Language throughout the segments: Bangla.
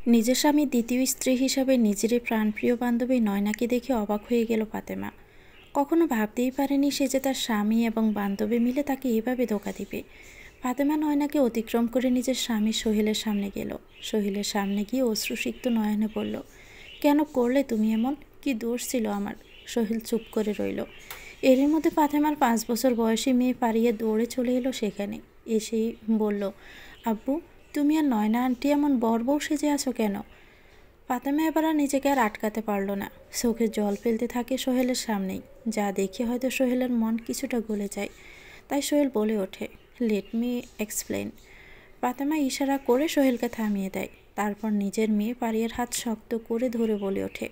নিজের স্বামীর দ্বিতীয় স্ত্রী হিসাবে নিজেরই প্রাণপ্রিয় বান্ধবী নয়নাকে দেখে অবাক হয়ে গেল ফাতেমা। কখনো ভাবতেই পারেনি সে যে তার স্বামী এবং বান্ধবী মিলে তাকে এভাবে ধোঁকা দিবে। ফাতেমা নয়নাকে অতিক্রম করে নিজের স্বামী সোহেলের সামনে গেল। সোহেলের সামনে গিয়ে অশ্রুসিক্ত নয়নে বলল, কেন করলে তুমি এমন? কি দোষ ছিল আমার? সোহেল চুপ করে রইল। এরই মধ্যে ফাতেমার 5 বছর বয়সী মেয়ে পারিয়ে দৌড়ে চলে এলো সেখানে। এসেই বলল, আব্বু, তুমি আর নয়না আন্টি এমন বউ সেজে আছো কেন? ফাতেমা এবার আর নিজেকে আর আটকাতে পারল না। চোখে জল ফেলতে থাকে সোহেলের সামনেই। যা দেখে হয়তো সোহেলের মন কিছুটা গলে যায়। তাই সোহেল বলে ওঠে, লেট মি এক্সপ্লেন। ফাতেমা ইশারা করে সোহেলকে থামিয়ে দেয়। তারপর নিজের মেয়ে পারিয়ার হাত শক্ত করে ধরে বলে ওঠে,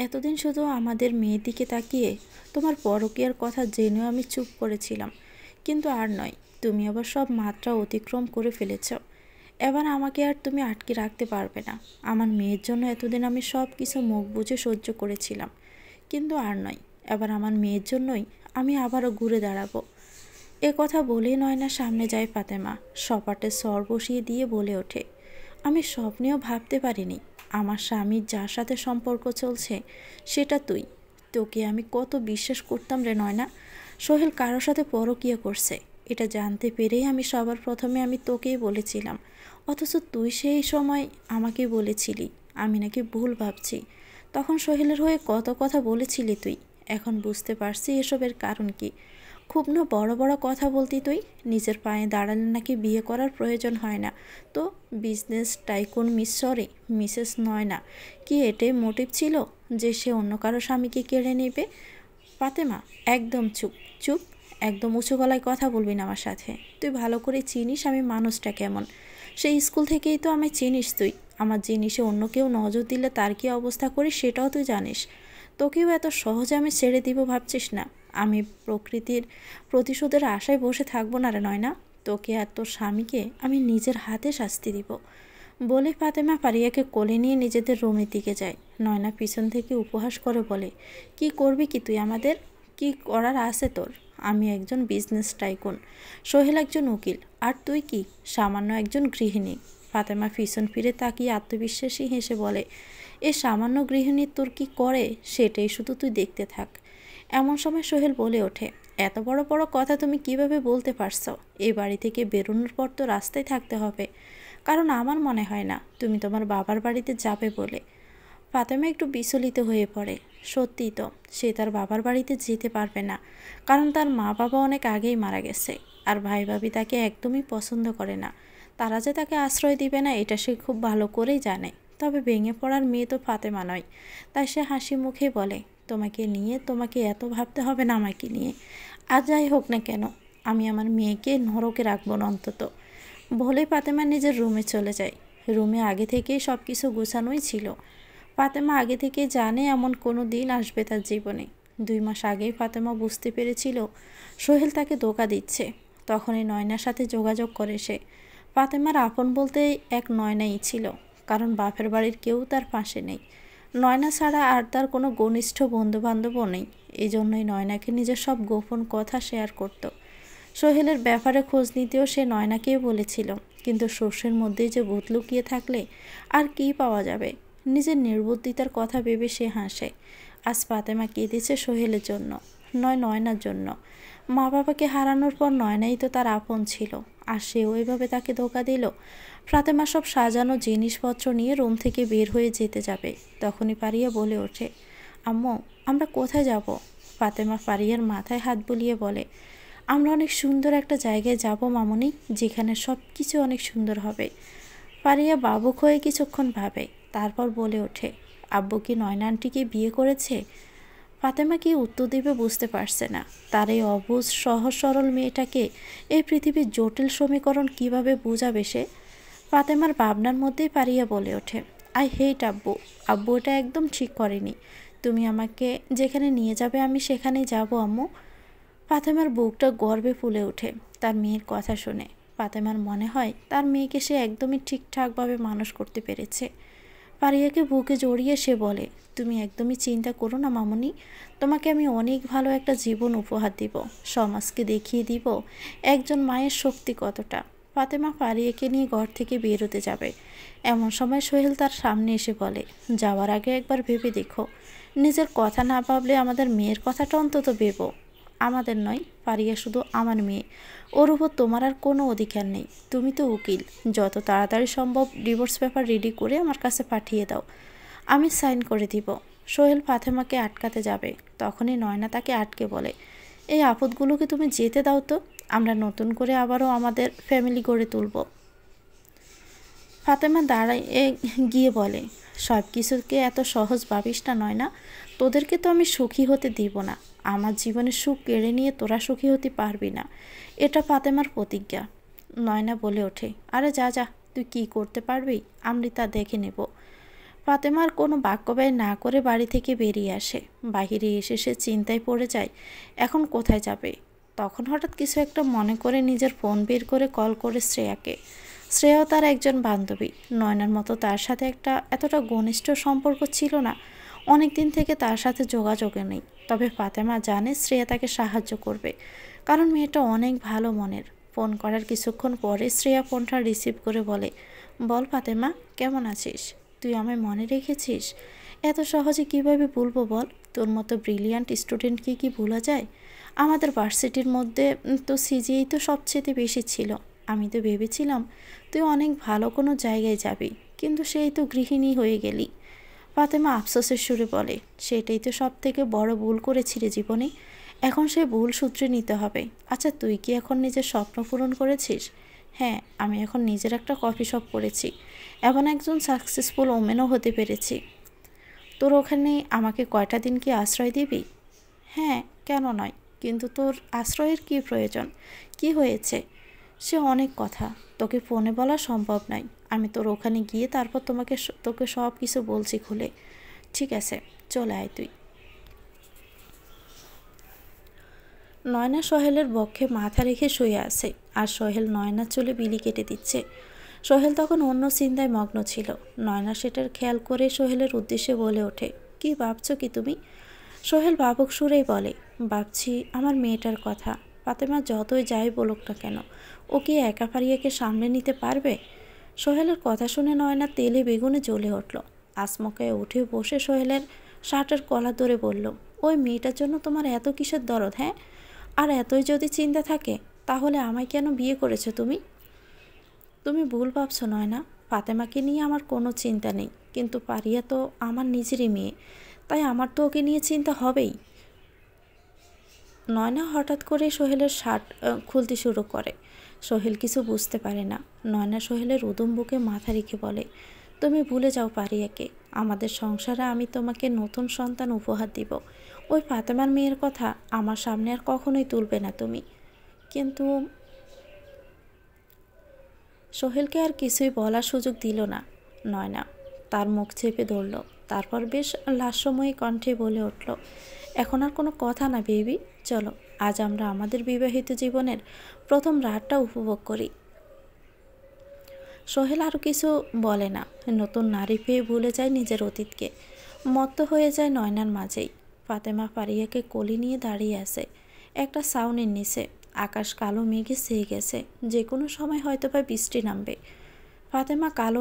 এতদিন শুধু আমাদের মেয়ের দিকে তাকিয়ে তোমার পরকীয়ার কথা জেনেও আমি চুপ করেছিলাম, কিন্তু আর নয়, তুমি আবার সব মাত্রা অতিক্রম করে ফেলেছ। এবার আমাকে আর তুমি আটকে রাখতে পারবে না। আমার মেয়ের জন্য এতদিন আমি সব কিছু মুখ বুজে সহ্য করেছিলাম, কিন্তু আর নয়, এবার আমার মেয়ের জন্যই আমি আবারও ঘুরে দাঁড়াবো। এ কথা বলেই নয়নার সামনে যায় ফাতেমা। সপাটে স্বর বসিয়ে দিয়ে বলে ওঠে, আমি স্বপ্নেও ভাবতে পারিনি আমার স্বামীর যার সাথে সম্পর্ক চলছে সেটা তুই। তোকে আমি কত বিশ্বাস করতাম রে নয়না। সোহেল কারোর সাথে পরকীয়া করছে এটা জানতে পেরেই আমি সবার প্রথমে আমি তোকেই বলেছিলাম, অথচ তুই সেই সময় আমাকে বলেছিলি আমি নাকি ভুল ভাবছি। তখন সোহেলের হয়ে কত কথা বলেছিলি তুই। এখন বুঝতে পারছি এসবের কারণ কি। খুব না বড় বড় কথা বলতি তুই। নিজের পায়ে দাঁড়ালে নাকি বিয়ে করার প্রয়োজন হয় না। তো বিজনেস টাইকুন মিসেস নয়না কি এটাই মোটিভ ছিল যে সে অন্য কারো স্বামীকে কেড়ে নেবে? ফাতেমা, একদম চুপ চুপ। একদম উঁচু গলায় কথা বলবি না আমার সাথে। তুই ভালো করে চিনিস আমি মানুষটা কেমন। সেই স্কুল থেকেই তো আমায় চিনিস তুই। আমার জিনিসে অন্য কেউ নজর দিলে তার কী অবস্থা করি সেটাও তুই জানিস। তোকেও এত সহজে আমি ছেড়ে দিব ভাবছিস না? আমি প্রকৃতির প্রতিশোধের আশায় বসে থাকবো না রে নয়না। তোকে আর তোর স্বামীকে আমি নিজের হাতে শাস্তি দিব। বলে ফাতেমা ফারিয়াকে কোলে নিয়ে নিজেদের রুমের দিকে যায়। নয়না পিছন থেকে উপহাস করে বলে, কি করবি কি তুই আমাদের? কি করার আছে তোর? আমি একজন বিজনেস টাইকুন, সোহেল একজন উকিল, আর তুই কি সামান্য একজন গৃহিণী। ফাতেমা পিছন ফিরে তাকিয়ে আত্মবিশ্বাসী হেসে বলে, এ সামান্য গৃহিণী তোর কি করে সেটাই শুধু তুই দেখতে থাক। এমন সময় সোহেল বলে ওঠে, এত বড় বড় কথা তুমি কিভাবে বলতে পারছো? এই বাড়ি থেকে বেরোনোর পর তো রাস্তায় থাকতে হবে, কারণ আমার মনে হয় না তুমি তোমার বাবার বাড়িতে যাবে বলে। ফাতেমা একটু বিচলিত হয়ে পড়ে। সত্যিই তো, সে তার বাবার বাড়িতে যেতে পারবে না, কারণ তার মা বাবা অনেক আগেই মারা গেছে। আর ভাই ভাবি তাকে একদমই পছন্দ করে না। তারা যে তাকে আশ্রয় দিবে না এটা সে খুব ভালো করেই জানে। তবে ভেঙে পড়ার মেয়ে তো ফাতেমা নয়। তাই সে হাসি মুখে বলে, তোমাকে নিয়ে তোমাকে এত ভাবতে হবে না আমাকে নিয়ে। আর যাই হোক না কেন, আমি আমার মেয়েকে নরকে রাখবো না অন্তত। বলে ফাতেমা নিজের রুমে চলে যায়। রুমে আগে থেকেই সব কিছু গোছানোই ছিল। ফাতেমা আগে থেকে জানে এমন কোনো দিন আসবে তার জীবনে। 2 মাস আগেই ফাতেমা বুঝতে পেরেছিল সোহেল তাকে ধোঁকা দিচ্ছে। তখনই নয়নার সাথে যোগাযোগ করে সে। ফাতেমার আপন বলতে এক নয়নাই ছিল, কারণ বাপের বাড়ির কেউ তার পাশে নেই। নয়না ছাড়া আর তার কোনো ঘনিষ্ঠ বন্ধুবান্ধবও নেই। এই জন্যই নয়নাকে নিজের সব গোপন কথা শেয়ার করত। সোহেলের ব্যাপারে খোঁজ নিতেও সে নয়নাকেই বলেছিল, কিন্তু শস্যের মধ্যেই যে ভূত লুকিয়ে থাকলে আর কী পাওয়া যাবে। নিজের নির্বুদ্ধিতার কথা ভেবে সে হাসে। আজ ফাতেমা কেঁদেছে সোহেলের জন্য, নয় নয়নার জন্য। মা বাবাকে হারানোর পর নয়নাই তো তার আপন ছিল, আর সেও এভাবে তাকে ধোঁকা দিল। ফাতেমা সব সাজানো জিনিসপত্র নিয়ে রুম থেকে বের হয়ে যেতে যাবে, তখনই পারিয়া বলে ওঠে, আম্মু, আমরা কোথায় যাব? ফাতেমা পারিয়ার মাথায় হাত বুলিয়ে বলে, আমরা অনেক সুন্দর একটা জায়গায় যাব মামুনি, যেখানে সব কিছু অনেক সুন্দর হবে। পারিয়া বাবুক হয়ে কিছুক্ষণ ভাবে, তারপর বলে ওঠে, আব্বু কি নয়না আন্টিকে বিয়ে করেছে? ফাতেমা কি উত্তর দেবে বুঝতে পারছে না। তার এই অবুঝ সহজ সরল মেয়েটাকে এই পৃথিবীর জটিল সমীকরণ কিভাবে বোঝাবে সে? ফাতেমার ভাবনার মধ্যেই পারিয়া বলে ওঠে, আই হেট আব্বু। আব্বু এটা একদম ঠিক করেনি। তুমি আমাকে যেখানে নিয়ে যাবে আমি সেখানেই যাব আম্মু। ফাতেমার বুকটা গর্বে ফুলে ওঠে তার মেয়ের কথা শুনে। ফাতেমার মনে হয় তার মেয়েকে সে একদমই ঠিকঠাকভাবে মানুষ করতে পেরেছে। পারিয়াকে বুকে জড়িয়ে সে বলে, তুমি একদমই চিন্তা করো না মামুনি। তোমাকে আমি অনেক ভালো একটা জীবন উপহার দিব। সমাজকে দেখিয়ে দিব একজন মায়ের শক্তি কতটা। ফাতেমা ফারিয়াকে নিয়ে ঘর থেকে বের হতে যাবে, এমন সময় সোহেল তার সামনে এসে বলে, যাওয়ার আগে একবার ভেবে দেখো, নিজের কথা না ভাবলে আমাদের মেয়ের কথাটা অন্তত ভেবো। আমাদের নয়, ফারিয়া শুধু আমার মেয়ে, ওর উপর তোমার আর কোনো অধিকার নেই। তুমি তো উকিল, যত তাড়াতাড়ি সম্ভব ডিভোর্স পেপার রেডি করে আমার কাছে পাঠিয়ে দাও, আমি সাইন করে দিব। সোহেল ফাতেমাকে আটকাতে যাবে, তখনই নয়না তাকে আটকে বলে, এই আপদগুলোকে তুমি যেতে দাও তো, আমরা নতুন করে আবারও আমাদের ফ্যামিলি গড়ে তুলব। ফাতেমা দাঁড়ায় গিয়ে বলে, সব কিছুকে এত সহজ ভাবিস না নয়না, তোদেরকে তো আমি সুখী হতে দিব না। আমার জীবনের সুখ কেড়ে নিয়ে তোরা সুখী হতে পারবি না, এটা ফাতেমার প্রতিজ্ঞা। নয়না বলে ওঠে, আরে যা যা, তুই কি করতে পারবি আমি তা দেখে নেব। ফাতেমার কোনো বাক্য ব্যয় না করে বাড়ি থেকে বেরিয়ে আসে। বাহিরে এসে সে চিন্তায় পড়ে যায়, এখন কোথায় যাবে। তখন হঠাৎ কিছু একটা মনে করে নিজের ফোন বের করে কল করে শ্রেয়াকে। শ্রেয়াও তার একজন বান্ধবী, নয়নার মতো তার সাথে এতটা ঘনিষ্ঠ সম্পর্ক ছিল না, অনেক দিন থেকে তার সাথে যোগাযোগে নেই। তবে ফাতেমা জানে শ্রেয়া তাকে সাহায্য করবে, কারণ মেয়েটা অনেক ভালো মনের। ফোন করার কিছুক্ষণ পরে শ্রেয়া ফোনটা রিসিভ করে বলে, বল ফাতেমা, কেমন আছিস? তুই আমায় মনে রেখেছিস? এত সহজে কিভাবে ভুলবো বল? তোর মতো ব্রিলিয়ান্ট স্টুডেন্টকে কি ভোলা যায়? আমাদের ভার্সিটির মধ্যে তো সিজিই তো সবচেয়ে বেশি ছিল। আমি তো ভেবেছিলাম তুই অনেক ভালো কোনো জায়গায় যাবি, কিন্তু সেই তো গৃহিণী হয়ে গেলি। ফাতেমা আফসোসের সুরে বলে, সেটাই তো সব থেকে বড় ভুল করেছি রে জীবনে, এখন সে ভুল সূত্রে নিতে হবে। আচ্ছা, তুই কি এখন নিজের স্বপ্ন পূরণ করেছিস? হ্যাঁ, আমি এখন নিজের একটা কফি শপ করেছি, এমন একজন সাকসেসফুল ওমেনও হতে পেরেছি। তোর ওখানে আমাকে কয়টা দিন কি আশ্রয় দিবি? হ্যাঁ, কেন নয়, কিন্তু তোর আশ্রয়ের কি প্রয়োজন? কি হয়েছে? সে অনেক কথা, তোকে ফোনে বলা সম্ভব নয়। আমি তোর ওখানে গিয়ে তারপর তোকে সব কিছু বলছি খুলে। ঠিক আছে, চলে আয় তুই। নয়না সোহেলের বক্ষে মাথা রেখে শুয়ে আছে, আর সোহেল নয়নার চুলে বিলি কেটে দিচ্ছে। সোহেল তখন অন্য চিন্তায় মগ্ন ছিল। নয়না সেটার খেয়াল করে সোহেলের উদ্দেশ্যে বলে ওঠে, কি ভাবছো কি তুমি? সোহেল ভাবুক সুরেই বলে, ভাবছি আমার মেয়েটার কথা। ফাতেমা যতই যাই বলুক না কেন, ও কি একা ফারিয়াকে সামলে নিতে পারবে? সোহেলের কথা শুনে নয়না তেলে বেগুনে জ্বলে উঠল। আচমকায় উঠে বসে সোহেলের শার্টের কলার ধরে বলল, ওই মেয়েটার জন্য তোমার এত কিসের দরদ? হ্যাঁ, আর এতই যদি চিন্তা থাকে, তাহলে আমায় কেন বিয়ে করেছো তুমি? তুমি ভুল ভাবছো নয়না, ফাতেমাকে নিয়ে আমার কোনো চিন্তা নেই, কিন্তু পারিয়া তো আমার নিজেরই মেয়ে, তাই আমার তো ওকে নিয়ে চিন্তা হবেই। নয়না হঠাৎ করে সোহেলের শার্ট খুলতে শুরু করে। সোহেল কিছু বুঝতে পারে না। নয়না সোহেলের উদম বুকে মাথা রেখে বলে, তুমি ভুলে যাও পারিয়াকে, আমাদের সংসারে আমি তোমাকে নতুন সন্তান উপহার দিব। ওই ফাতেমার মেয়ের কথা আমার সামনে আর কখনোই তুলবে না তুমি। কিন্তু সোহেলকে আর কিছুই বলার সুযোগ দিল না নয়না, তার মুখ চেপে ধরল। তারপর বেশ লাস্যময়ী কণ্ঠে বলে উঠল, এখন আর কোনো কথা না বেবি, চলো আজ আমরা আমাদের বিবাহিত জীবনের প্রথম রাতটা উপভোগ করি। সোহেল আরও কিছু বলে না, নতুন নারী পেয়ে ভুলে যায় নিজের অতীতকে, মত্ত হয়ে যায় নয়নার মাঝেই। ফাতেমা ফারিয়াকে কোলে নিয়ে দাঁড়িয়ে আছে একটা ছাউনির নিচে। আকাশ কালো মেঘে ছেয়ে গেছে, যে কোনো সময় হয়তো বা বৃষ্টি নামবে। ফাতেমা কালো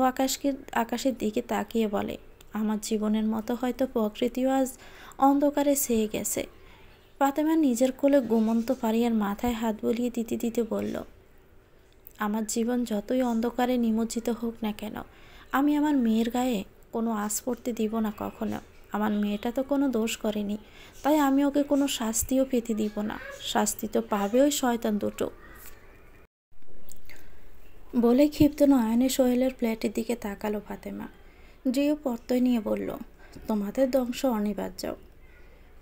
আকাশের দিকে তাকিয়ে বলে, আমার জীবনের মতো হয়তো প্রকৃতিও আজ অন্ধকারে ছেয়ে গেছে। ফাতেমা নিজের কোলে ঘুমন্ত ফারিয়ার মাথায় হাত বুলিয়ে দিতে দিতে বলল, আমার জীবন যতই অন্ধকারে নিমজ্জিত হোক না কেন, আমি আমার মেয়ের গায়ে কোনো আঁচ পড়তে দিব না কখনো। আমার মেয়েটা তো কোনো দোষ করেনি, তাই আমি ওকে কোনো শাস্তিও পেতে দিব না। শাস্তি তো পাবে ওই শয়তান দুটো। বলে ক্ষিপ্ত নয়নে সোহেলের প্লেটের দিকে তাকালো ফাতেমা। দৃঢ় প্রত্যয় নিয়ে বলল, তোমাদের ধ্বংস অনিবার্য।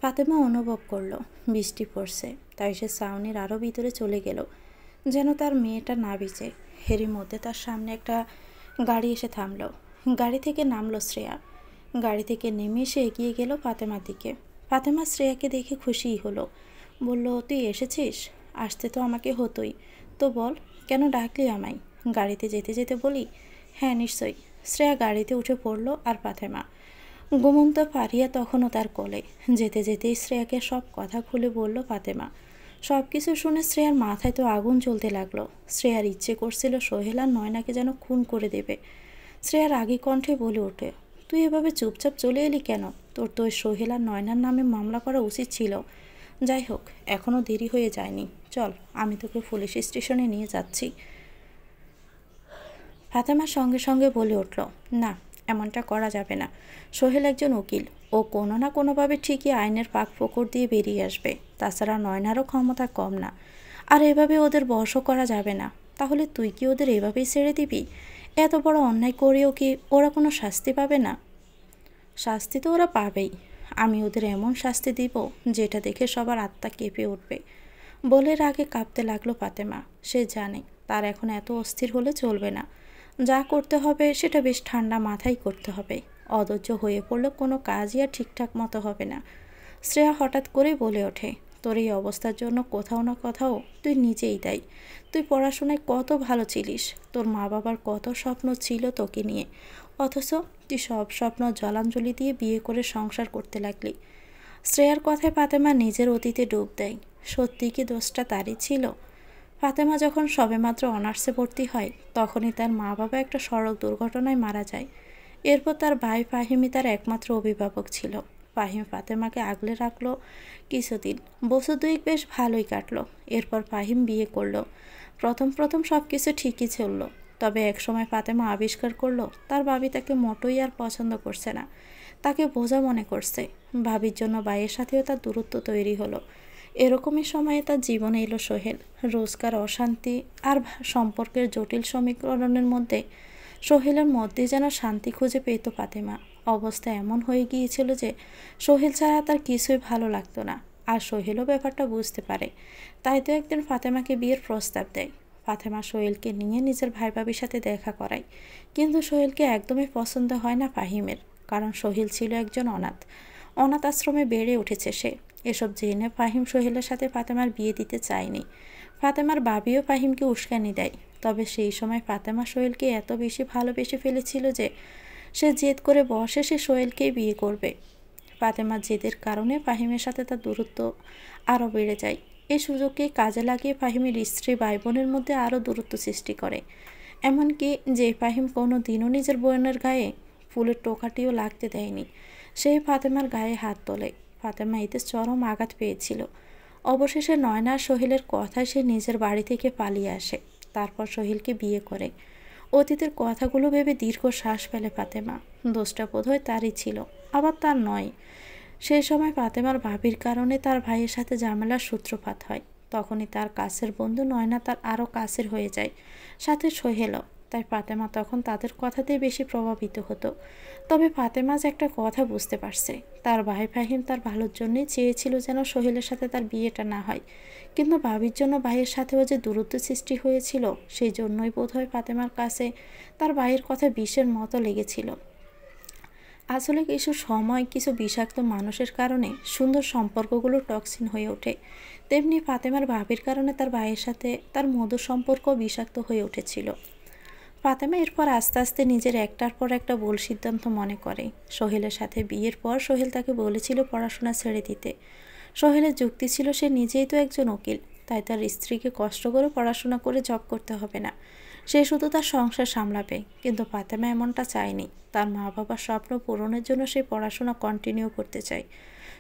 ফাতেমা অনুভব করলো বৃষ্টি পড়ছে, তাই সে ছাউনির আরও ভিতরে চলে গেল, যেন তার মেয়েটা না ভিজে। এরই মধ্যে তার সামনে একটা গাড়ি এসে থামলো। গাড়ি থেকে নামলো শ্রেয়া। গাড়ি থেকে নেমে এসে এগিয়ে গেল ফাতেমার দিকে। ফাতেমা শ্রেয়াকে দেখে খুশিই হলো, বলল, তুই এসেছিস? আসতে তো আমাকে হতোই, তো বল কেন ডাকলি আমায়? গাড়িতে যেতে যেতে বলি। হ্যাঁ নিশ্চয়ই। শ্রেয়া গাড়িতে উঠে পড়ল, আর ফাতেমা ঘুমন্ত ফারিয়া তখনও তার কোলে। যেতে যেতেই শ্রেয়াকে সব কথা খুলে বলল ফাতেমা। সব কিছু শুনে শ্রেয়ার মাথায় তো আগুন জ্বলতে লাগলো। শ্রেয়ার ইচ্ছে করছিল সোহেল আর নয়নাকে যেন খুন করে দেবে। শ্রেয়া রাগী কণ্ঠে বলে ওঠে, তুই এভাবে চুপচাপ চলে এলি কেন? তোর তো ওই সোহেল আর নয়নার নামে মামলা করা উচিত ছিল। যাই হোক, এখনও দেরি হয়ে যায়নি, চল আমি তোকে পুলিশ স্টেশনে নিয়ে যাচ্ছি। ফাতেমার সঙ্গে সঙ্গে বলে উঠল, না, এমনটা করা যাবে না। সোহেল একজন উকিল, ও কোনো না কোনোভাবে ঠিকই আইনের ফাঁক-ফোকর দিয়ে বেরিয়ে আসবে। তাছাড়া নয়নারও ক্ষমতা কম না, আর এভাবে ওদের বশও করা যাবে না। তাহলে তুই কি ওদের এভাবেই ছেড়ে দিবি? এত বড় অন্যায় করেও কি ওরা কোনো শাস্তি পাবে না? শাস্তি তো ওরা পাবেই। আমি ওদের এমন শাস্তি দিব যেটা দেখে সবার আত্মা কেঁপে উঠবে, বলে রাগে কাঁপতে লাগলো ফাতেমা। সে জানে তার এখন এত অস্থির হলে চলবে না। যা করতে হবে সেটা বেশ ঠান্ডা মাথায় করতে হবে। অধৈর্য হয়ে পড়লে কোনো কাজই আর ঠিকঠাক মতো হবে না। শ্রেয়া হঠাৎ করেই বলে ওঠে, তোর এই অবস্থার জন্য কোথাও না কোথাও তুই নিজেই দায়ী। তুই পড়াশোনায় কত ভালো ছিলিস, তোর মা বাবার কত স্বপ্ন ছিল তোকে নিয়ে, অথচ তুই সব স্বপ্ন জলাঞ্জলি দিয়ে বিয়ে করে সংসার করতে লাগলি। শ্রেয়ার কথায় ফাতেমা নিজের অতীতে ডুব দেয়। সত্যি কি দোষটা তারই ছিল? ফাতেমা যখন সবেমাত্র অনার্সে ভর্তি হয় তখনই তার মা বাবা একটা সড়ক দুর্ঘটনায় মারা যায়। এরপর তার ভাই ফাহিমই তার একমাত্র অভিভাবক ছিল। ফাহিম ফাতেমাকে আগলে রাখলো কিছুদিন, বছর দুয়েক বেশ ভালোই কাটলো। এরপর ফাহিম বিয়ে করলো। প্রথম প্রথম সব কিছু ঠিকই চললো, তবে একসময় ফাতেমা আবিষ্কার করলো তার ভাবি তাকে মোটেই আর পছন্দ করছে না, তাকে বোঝা মনে করছে। ভাবির জন্য ভাইয়ের সাথেও তার দূরত্ব তৈরি হলো। এরকমই সময়ে তার জীবনে এলো সোহেল। রোজকার অশান্তি আর সম্পর্কের জটিল সমীকরণের মধ্যে সোহেলের মধ্যে যেন শান্তি খুঁজে পেত ফাতেমা। অবস্থা এমন হয়ে গিয়েছিল যে সোহেল ছাড়া তার কিছুই ভালো লাগতো না, আর সোহেলও ব্যাপারটা বুঝতে পারে। তাই তো একদিন ফাতেমাকে বিয়ের প্রস্তাব দেয়। ফাতেমা সোহেলকে নিয়ে নিজের ভাই ভাবির সাথে দেখা করায়, কিন্তু সোহেলকে একদমই পছন্দ হয় না ফাহিমের, কারণ সোহেল ছিল একজন অনাথ আশ্রমে বেড়ে উঠেছে সে। এসব জেনে ফাহিম সোহেলের সাথে ফাতেমার বিয়ে দিতে চায়নি। ফাতেমার বাবিও ফাহিমকে উস্কানি দেয়, তবে সেই সময় ফাতেমা সোহেলকে এত বেশি ভালোবেসে ফেলেছিল যে সে জেদ করে বসে সে সোহেলকেই বিয়ে করবে। ফাতেমার জেদের কারণে ফাহিমের সাথে তার দূরত্ব আরও বেড়ে যায়। এই সুযোগকে কাজে লাগিয়ে ফাহিমের স্ত্রী ভাই বোনের মধ্যে আরও দূরত্ব সৃষ্টি করে। এমনকি যে ফাহিম কোনো দিনও নিজের বোনের গায়ে ফুলের টোকাটিও লাগতে দেয়নি, সেই ফাতেমার গায়ে হাত তোলে। ফাতেমা এতে চরম আঘাত পেয়েছিল। অবশেষে নয়না আর সোহেলের কথায় সে নিজের বাড়ি থেকে পালিয়ে আসে। তারপর সোহেলকে বিয়ে করে। অতীতের কথাগুলো ভেবে দীর্ঘ শ্বাস ফেলে ফাতেমা। দোষটা বোধহয় তারই ছিল, আবার তার নয়। সেই সময় ফাতেমার ভাবির কারণে তার ভাইয়ের সাথে ঝামেলার সূত্রপাত হয়। তখনই তার কাছের বন্ধু নয়না তার আরও কাছের হয়ে যায়, সাথে সোহেলও। তাই ফাতেমা তখন তাদের কথাতেই বেশি প্রভাবিত হতো। তবে ফাতেমা যে একটা কথা বুঝতে পারছে, তার ভাই ফাহিম তার ভালোর জন্যই চেয়েছিল যেন সোহেলের সাথে তার বিয়েটা না হয়। কিন্তু ভাবির জন্য ভাইয়ের সাথেও যে দূরত্ব সৃষ্টি হয়েছিল, সেই জন্যই বোধহয় ফাতেমার কাছে তার ভাইয়ের কথা বিষের মতো লেগেছিল। আসলে কিছু সময় কিছু বিষাক্ত মানুষের কারণে সুন্দর সম্পর্কগুলো টক্সিন হয়ে ওঠে। তেমনি ফাতেমার ভাবির কারণে তার ভাইয়ের সাথে তার মধুর সম্পর্ক বিষাক্ত হয়ে উঠেছিল। ফাতেমা এরপর আস্তে আস্তে নিজের একটার পর একটা ভুল সিদ্ধান্ত মনে করে। সোহেলের সাথে বিয়ের পর সোহেল তাকে বলেছিল পড়াশোনা ছেড়ে দিতে। সোহেলের যুক্তি ছিল সে নিজেই তো একজন উকিল, তাই তার স্ত্রীকে কষ্ট করে পড়াশোনা করে জব করতে হবে না, সে শুধু তার সংসার সামলাবে। কিন্তু ফাতেমা এমনটা চায়নি। তার মা বাবার স্বপ্ন পূরণের জন্য সে পড়াশোনা কন্টিনিউ করতে চায়।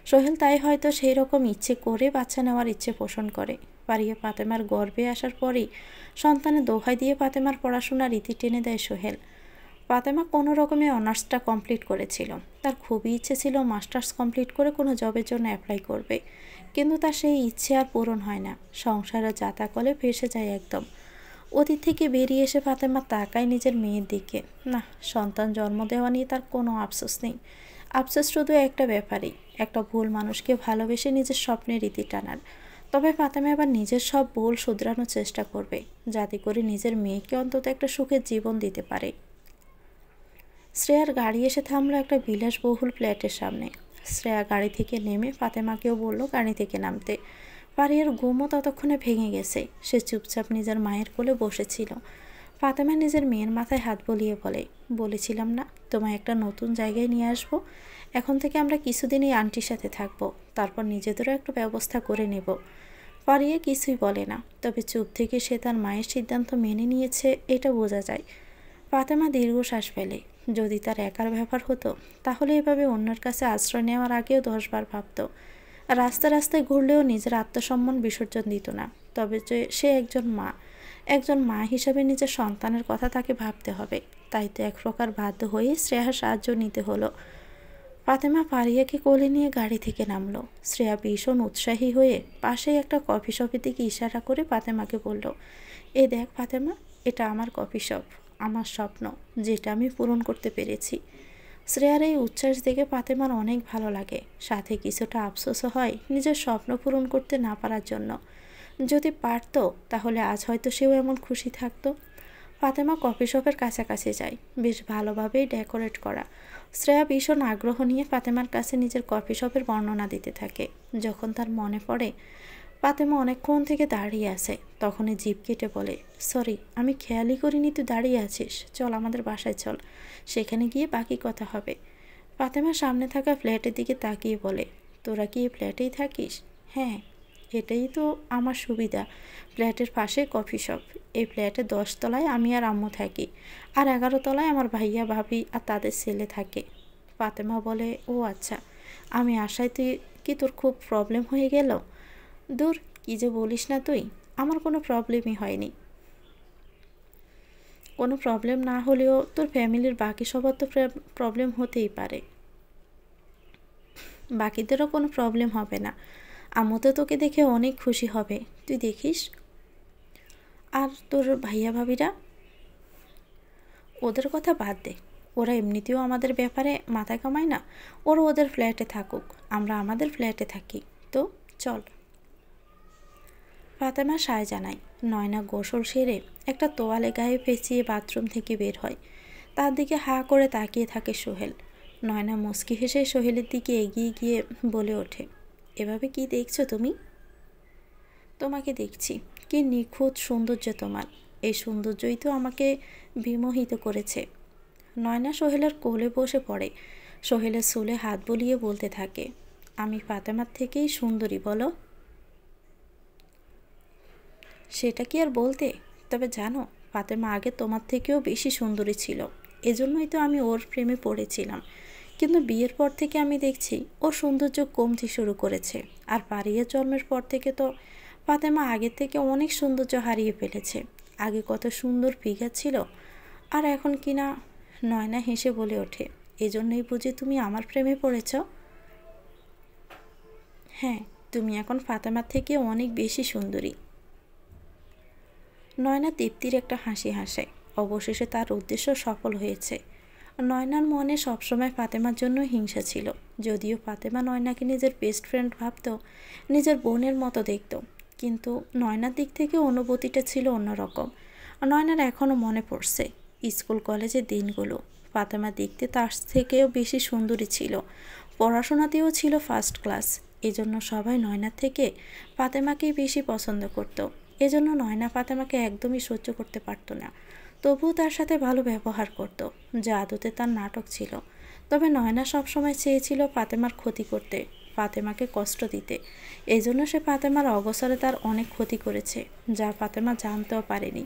সোহেল তাই হয়তো সেই রকম ইচ্ছে করে বাচ্চা নেওয়ার ইচ্ছে পোষণ করে। পারিয়ে ফাতেমার গর্ভে আসার পরেই সন্তানের দোহাই দিয়ে ফাতেমার পড়াশোনার ইতি টেনে দেয় সোহেল। ফাতেমা কোনো রকমে অনার্সটা কমপ্লিট করেছিল। তার খুবই ইচ্ছে ছিল মাস্টার্স কমপ্লিট করে কোনো জবের জন্য অ্যাপ্লাই করবে, কিন্তু তার সেই ইচ্ছে আর পূরণ হয় না। সংসারে জাতাকলে ভেসে যায় একদম। অতীত থেকে বেরিয়ে এসে ফাতেমা তাকায় নিজের মেয়ের দিকে। না, সন্তান জন্ম দেওয়া নিয়ে তার কোনো আফসোস নেই। আফসোস শুধু একটা ব্যাপারেই, একটা ভুল মানুষকে ভালোবেসে নিজের স্বপ্নের ইতি টানার। তবে ফাতেমা এবার নিজের সব ভুল শুধরানোর চেষ্টা করবে, যাতে করে নিজের মেয়েকে অন্তত একটা সুখের জীবন দিতে পারে। শ্রেয়ার গাড়ি এসে থামলো একটা বিলাসবহুল ফ্ল্যাটের সামনে। শ্রেয়া গাড়ি থেকে নেমে ফাতেমাকেও বলল গাড়ি থেকে নামতে। পারিয়ার ঘুমও ততক্ষণে ভেঙে গেছে। সে চুপচাপ নিজের মায়ের কোলে বসেছিল। ফাতেমা নিজের মেয়ের মাথায় হাত বলিয়ে বলে, বলেছিলাম না তোমায় একটা নতুন জায়গায় নিয়ে আসবো। এখন থেকে আমরা কিছুদিন এই আন্টির সাথে থাকবো, তারপর নিজেদেরও একটা ব্যবস্থা করে নেব। ফারিয়া কিছুই বলে না, তবে চুপ থেকে সে তার মায়ের সিদ্ধান্ত মেনে নিয়েছে এটা বোঝা যায়। ফাতেমা দীর্ঘশ্বাস ফেলে। যদি তার একার ব্যাপার হতো তাহলে এভাবে অন্যের কাছে আশ্রয় নেওয়ার আগেও 10 বার ভাবত। রাস্তায় রাস্তায় ঘুরলেও নিজের আত্মসম্মান বিসর্জন দিত না। তবে যে সে একজন মা হিসাবে নিজের সন্তানের কথা তাকে ভাবতে হবে। তাই তো এক প্রকার বাধ্য হয়ে শ্রেয়ার সাহায্য নিতে হলো। ফাতেমা ফারিয়াকে কোলে নিয়ে গাড়ি থেকে নামলো। শ্রেয়া ভীষণ উৎসাহী হয়ে পাশেই একটা কফি শপের দিকে ইশারা করে ফাতেমাকে বলল, এ দেখ ফাতেমা, এটা আমার কফি শপ, আমার স্বপ্ন, যেটা আমি পূরণ করতে পেরেছি। শ্রেয়ার এই উচ্ছ্বাস দেখে ফাতেমার অনেক ভালো লাগে, সাথে কিছুটা আফসোসও হয় নিজের স্বপ্ন পূরণ করতে না পারার জন্য। যদি পারত তাহলে আজ হয়তো সেও এমন খুশি থাকতো। ফাতেমা কফি শপের কাছাকাছি যায়, বেশ ভালোভাবেই ডেকোরেট করা। শ্রেয়া ভীষণ আগ্রহ নিয়ে ফাতেমার কাছে নিজের কফি শপের বর্ণনা দিতে থাকে। যখন তার মনে পড়ে ফাতেমা অনেকক্ষণ থেকে দাঁড়িয়ে আছে, তখনই জিভ কেটে বলে, সরি, আমি খেয়ালই করিনি তুই দাঁড়িয়ে আছিস, চল আমাদের বাসায় চল, সেখানে গিয়ে বাকি কথা হবে। ফাতেমা সামনে থাকা ফ্ল্যাটের দিকে তাকিয়ে বলে, তোরা কি এই ফ্ল্যাটেই থাকিস? হ্যাঁ, এটাই তো আমার সুবিধা, ফ্ল্যাটের পাশে কফি শপ। এই ফ্ল্যাটে 10 তলায় আমি আর আম্মু থাকি, আর 11 তলায় আমার ভাইয়া ভাবি আর তাদের ছেলে থাকে। ফাতেমা বলে, ও আচ্ছা, আমি আশায় তুই কি তোর খুব প্রবলেম হয়ে গেল? দূর, কী যে বলিস না তুই, আমার কোনো প্রবলেমই হয়নি। কোনো প্রবলেম না হলেও তোর ফ্যামিলির বাকি সবার তো প্রবলেম হতেই পারে, বাকিদেরও কোনো প্রবলেম হবে না। আম্মু তো তোকে দেখে অনেক খুশি হবে, তুই দেখিস। আর তোর ভাইয়া ভাবিরা, ওদের কথা বাদ দে, ওরা এমনিতেও আমাদের ব্যাপারে মাথা কামায় না, ওরা ওদের ফ্ল্যাটে থাকুক, আমরা আমাদের ফ্ল্যাটে থাকি, তো চল। ফাতেমা সায় জানায়। নয়না গোসল সেরে একটা তোয়ালে গায়ে পেঁচিয়ে বাথরুম থেকে বের হয়। তার দিকে হাঁ করে তাকিয়ে থাকে সোহেল। নয়না মুচকি হেসে সোহেলের দিকে এগিয়ে গিয়ে বলে ওঠে, এভাবে কি দেখছো তুমি? তোমাকে দেখছি, কি নিখুঁত সৌন্দর্য তোমার, এই সৌন্দর্যই তো আমাকে বিমোহিত করেছে। নয়না সোহেলের কোলে বসে পড়ে, সোহেলের চুলে হাত বুলিয়ে বলতে থাকে, আমি ফাতেমার থেকেই সুন্দরী বলো। সেটা কি আর বলতে, তবে জানো ফাতেমা আগে তোমার থেকেও বেশি সুন্দরী ছিল, এজন্যই তো আমি ওর প্রেমে পড়েছিলাম। কিন্তু বিয়ের পর থেকে আমি দেখছি ওর সৌন্দর্য কমতে শুরু করেছে, আর পারিয়ের জন্মের পর থেকে তো ফাতেমা আগের থেকে অনেক সৌন্দর্য হারিয়ে ফেলেছে। আগে কত সুন্দর ফিগার ছিল, আর এখন কিনা। নয়না হেসে বলে ওঠে, এজন্যই বুঝি তুমি আমার প্রেমে পড়েছ? হ্যাঁ, তুমি এখন ফাতেমার থেকে অনেক বেশি সুন্দরী। নয়না তৃপ্তির একটা হাসি হাসে। অবশেষে তার উদ্দেশ্য সফল হয়েছে। নয়নার মনে সবসময় ফাতেমার জন্য হিংসা ছিল। যদিও ফাতেমা নয়নাকে নিজের বেস্ট ফ্রেন্ড ভাবত, নিজের বোনের মতো দেখত, কিন্তু নয়নার দিক থেকে অনুভূতিটা ছিল অন্যরকম। নয়নার এখনও মনে পড়ছে স্কুল কলেজের দিনগুলো। ফাতেমা দেখতে তার থেকেও বেশি সুন্দরী ছিল, পড়াশোনাতেও ছিল ফার্স্ট ক্লাস। এজন্য সবাই নয়নার থেকে ফাতেমাকেই বেশি পছন্দ করত। এজন্য নয়না ফাতেমাকে একদমই সহ্য করতে পারত না, তবুও তার সাথে ভালো ব্যবহার করত, যা আদতে তার নাটক ছিল। তবে নয়না সবসময় চেয়েছিল ফাতেমার ক্ষতি করতে, ফাতেমাকে কষ্ট দিতে। এজন্য সে ফাতেমার অগোচরে তার অনেক ক্ষতি করেছে, যা ফাতেমা জানতেও পারেনি।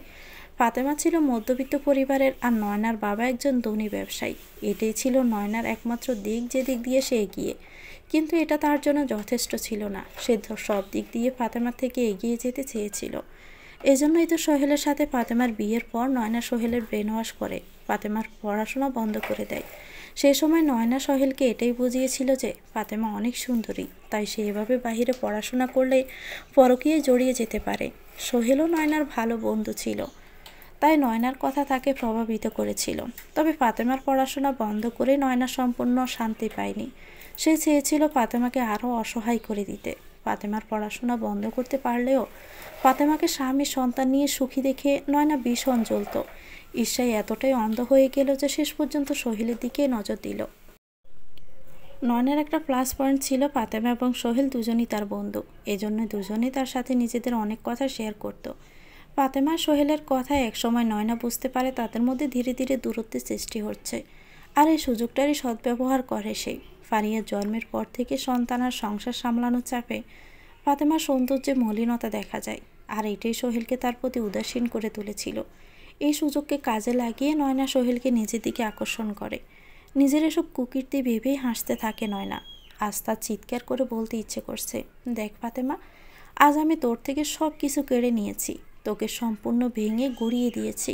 ফাতেমা ছিল মধ্যবিত্ত পরিবারের, আর নয়নার বাবা একজন ধনী ব্যবসায়ী। এটাই ছিল নয়নার একমাত্র দিক, যে দিক দিয়ে সে এগিয়ে। কিন্তু এটা তার জন্য যথেষ্ট ছিল না, সে সব দিক দিয়ে ফাতেমার থেকে এগিয়ে যেতে চেয়েছিল। এজন্যই তো সোহেলের সাথে ফাতেমার বিয়ের পর নয়না সোহেলের ব্রেন ওয়াশ করে ফাতেমার পড়াশোনা বন্ধ করে দেয়। সেই সময় নয়না সোহেলকে এটাই বুঝিয়েছিল যে ফাতেমা অনেক সুন্দরী, তাই সে এভাবে বাহিরে পড়াশোনা করলে পরকীয়ায় জড়িয়ে যেতে পারে। সোহেলও নয়নার ভালো বন্ধু ছিল, তাই নয়নার কথা তাকে প্রভাবিত করেছিল। তবে ফাতেমার পড়াশোনা বন্ধ করে নয়না সম্পূর্ণ শান্তি পায়নি। সে চেয়েছিল ফাতেমাকে আরও অসহায় করে দিতে। ফাতেমার পড়াশোনা বন্ধ করতে পারলেও ফাতেমাকে স্বামী সন্তান নিয়ে সুখী দেখে নয়না ভীষণ জ্বলত। ঈর্ষায় এতটাই অন্ধ হয়ে গেল যে শেষ পর্যন্ত সোহেলের দিকে নজর দিল। নয়নার একটা প্লাস পয়েন্ট ছিল, ফাতেমা এবং সোহেল দুজনই তার বন্ধু। এজন্য দুজনেই তার সাথে নিজেদের অনেক কথা শেয়ার করত। ফাতেমা সোহেলের কথা একসময় নয়না বুঝতে পারে তাদের মধ্যে ধীরে ধীরে দূরত্বের সৃষ্টি হচ্ছে, আর এই সুযোগটারই সদ্ব্যবহার করে সে। ফারিয়ার জন্মের পর থেকে সন্তান আর সংসার সামলানোর চাপে ফাতেমার সৌন্দর্যে মলিনতা দেখা যায়, আর এটাই সোহেলকে তার প্রতি উদাসীন করে তুলেছিল। এই সুযোগকে কাজে লাগিয়ে নয়না সোহেলকে নিজের দিকে আকর্ষণ করে। নিজের এসব কুকীর্তি ভেবেই হাসতে থাকে নয়না। আজ তার চিৎকার করে বলতে ইচ্ছে করছে, দেখ ফাতেমা, আজ আমি তোর থেকে সব কিছু কেড়ে নিয়েছি, তোকে সম্পূর্ণ ভেঙে গুঁড়িয়ে দিয়েছি।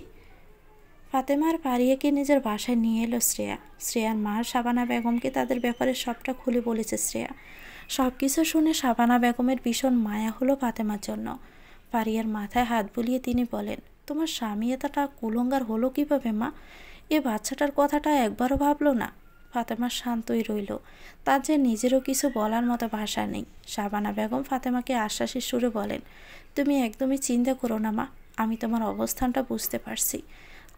ফাতেমা আর পারিয়াকে নিজের বাসায় নিয়ে এলো শ্রেয়া। শ্রেয়ার মা শাবানা বেগমকে তাদের ব্যাপারে সবটা খুলে বলেছে শ্রেয়া। সব কিছু শুনে শাবানা বেগমের ভীষণ মায়া হলো ফাতেমার জন্য। পারিয়ার মাথায় হাত বুলিয়ে তিনি বলেন, তোমার স্বামী এতটা কুলঙ্গার হলো কীভাবে মা? এ বাচ্চাটার কথাটা একবারও ভাবলো না? ফাতেমা শান্তই রইল, তার যে নিজেরও কিছু বলার মতো ভাষা নেই। শাবানা বেগম ফাতেমাকে আশ্বাসের সুরে বলেন, তুমি একদমই চিন্তা করো না মা, আমি তোমার অবস্থানটা বুঝতে পারছি,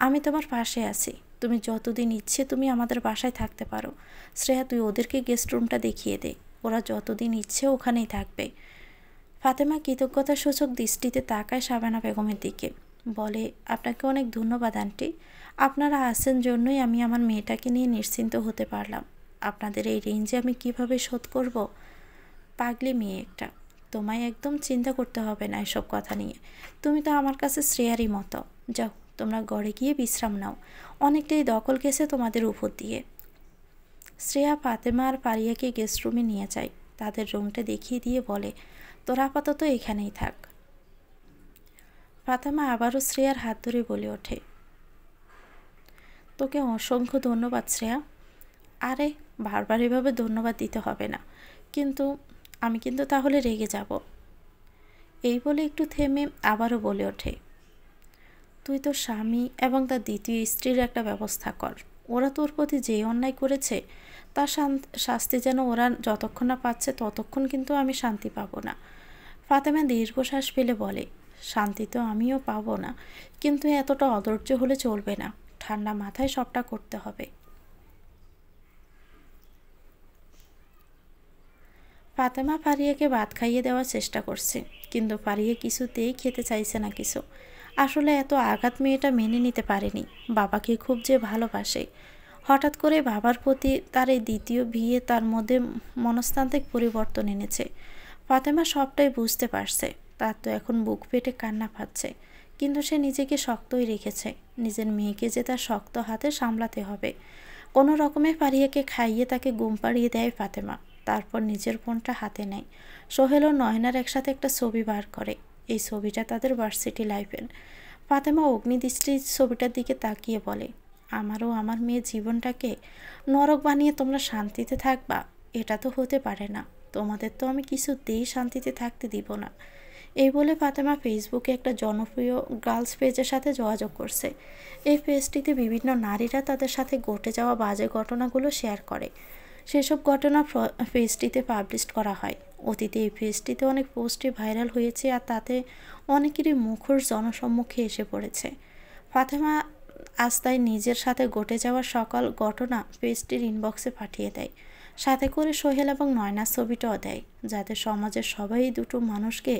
আমি তোমার পাশে আছি। তুমি যতদিন ইচ্ছে তুমি আমাদের বাসায় থাকতে পারো। শ্রেয়া, তুই ওদেরকে গেস্ট রুমটা দেখিয়ে দে, ওরা যতদিন ইচ্ছে ওখানেই থাকবে। ফাতেমা কৃতজ্ঞতার সূচক দৃষ্টিতে তাকায় শাবানা বেগমের দিকে, বলে, আপনাকে অনেক ধন্যবাদ আন্টি, আপনারা আছেন জন্যই আমি আমার মেয়েটাকে নিয়ে নিশ্চিন্ত হতে পারলাম। আপনাদের এই রেঞ্জে আমি কিভাবে শোধ করব? পাগলি মেয়ে একটা, তোমায় একদম চিন্তা করতে হবে না এসব কথা নিয়ে। তুমি তো আমার কাছে শ্রেয়ারই মতো। যাও, তোমরা ঘরে গিয়ে বিশ্রাম নাও, অনেকটাই দখল গেছে তোমাদের উপর দিয়ে। শ্রেয়া ফাতেমা আর পারিয়াকে গেস্ট রুমে নিয়ে যায়। তাদের রুমটা দেখিয়ে দিয়ে বলে, তোরা আপাতত এখানেই থাক। ফাতেমা আবারও শ্রেয়ার হাত ধরে বলে ওঠে, তোকে অসংখ্য ধন্যবাদ শ্রেয়া। আরে, বারবার এভাবে ধন্যবাদ দিতে হবে না, কিন্তু আমি কিন্তু তাহলে রেগে যাব। এই বলে একটু থেমে আবারও বলে ওঠে, তুই তোর স্বামী এবং তার দ্বিতীয় স্ত্রীর একটা ব্যবস্থা কর। ওরা তোর প্রতি যে অন্যায় করেছে তার শাস্তি যেন ওরা যতক্ষণ না পাচ্ছে ততক্ষণ কিন্তু আমি শান্তি পাবো না। ফাতেমা দীর্ঘশ্বাস ফেলে বলে, শান্তি তো আমিও পাবো না, কিন্তু এতটা অধৈর্য হলে চলবে না, ঠান্ডা মাথায় সবটা করতে হবে। ফাতেমা ফারিয়াকে ভাত খাইয়ে দেওয়ার চেষ্টা করছে, কিন্তু ফারিয়া কিছুতেই খেতে চাইছে না কিছু। আসলে এত আঘাত মেয়েটা মেনে নিতে পারেনি। বাবাকে খুব যে ভালোবাসে, হঠাৎ করে বাবার প্রতি তার এই দ্বিতীয় বিয়ে তার মধ্যে মনস্তান্ত্রিক পরিবর্তন এনেছে। ফাতেমা সবটাই বুঝতে পারছে। তার তো এখন বুক পেটে কান্না পাচ্ছে, কিন্তু সে নিজেকে শক্তই রেখেছে। নিজের মেয়েকে যে তার শক্ত হাতে সামলাতে হবে। কোনো রকমে ফারিয়াকে খাইয়ে তাকে ঘুম পাড়িয়ে দেয় ফাতেমা। তারপর নিজের ফোনটা হাতে নেয়। সোহেল ও নয়নার একসাথে একটা ছবি বার করে। এই ছবিটা তাদের ভার্সিটি লাইফের। ফাতেমা অগ্নিদৃষ্টির ছবিটার দিকে তাকিয়ে বলে, আমারও আমার মেয়ের জীবনটাকে নরক বানিয়ে তোমরা শান্তিতে থাকবা? এটা তো হতে পারে না। তোমাদের তো আমি কিছুতেই শান্তিতে থাকতে দিব না। এই বলে ফাতেমা ফেসবুকে একটা জনপ্রিয় গার্লস পেজের সাথে যোগাযোগ করছে। এই পেজটিতে বিভিন্ন নারীরা তাদের সাথে ঘটে যাওয়া বাজে ঘটনাগুলো শেয়ার করে। সেসব ঘটনা পেজটিতে পাবলিশ করা হয়। অতীতে এই পেজটিতে অনেক পোস্টই ভাইরাল হয়েছে, আর তাতে অনেকেরই মুখোশ জনসম্মুখে এসে পড়েছে। ফাতেমা আজ তাই নিজের সাথে ঘটে যাওয়া সকল ঘটনা পেজটির ইনবক্সে পাঠিয়ে দেয়। সাথে করে সোহেল এবং নয়নার ছবিটাও দেয়, যাতে সমাজের সবাই দুটো মানুষকে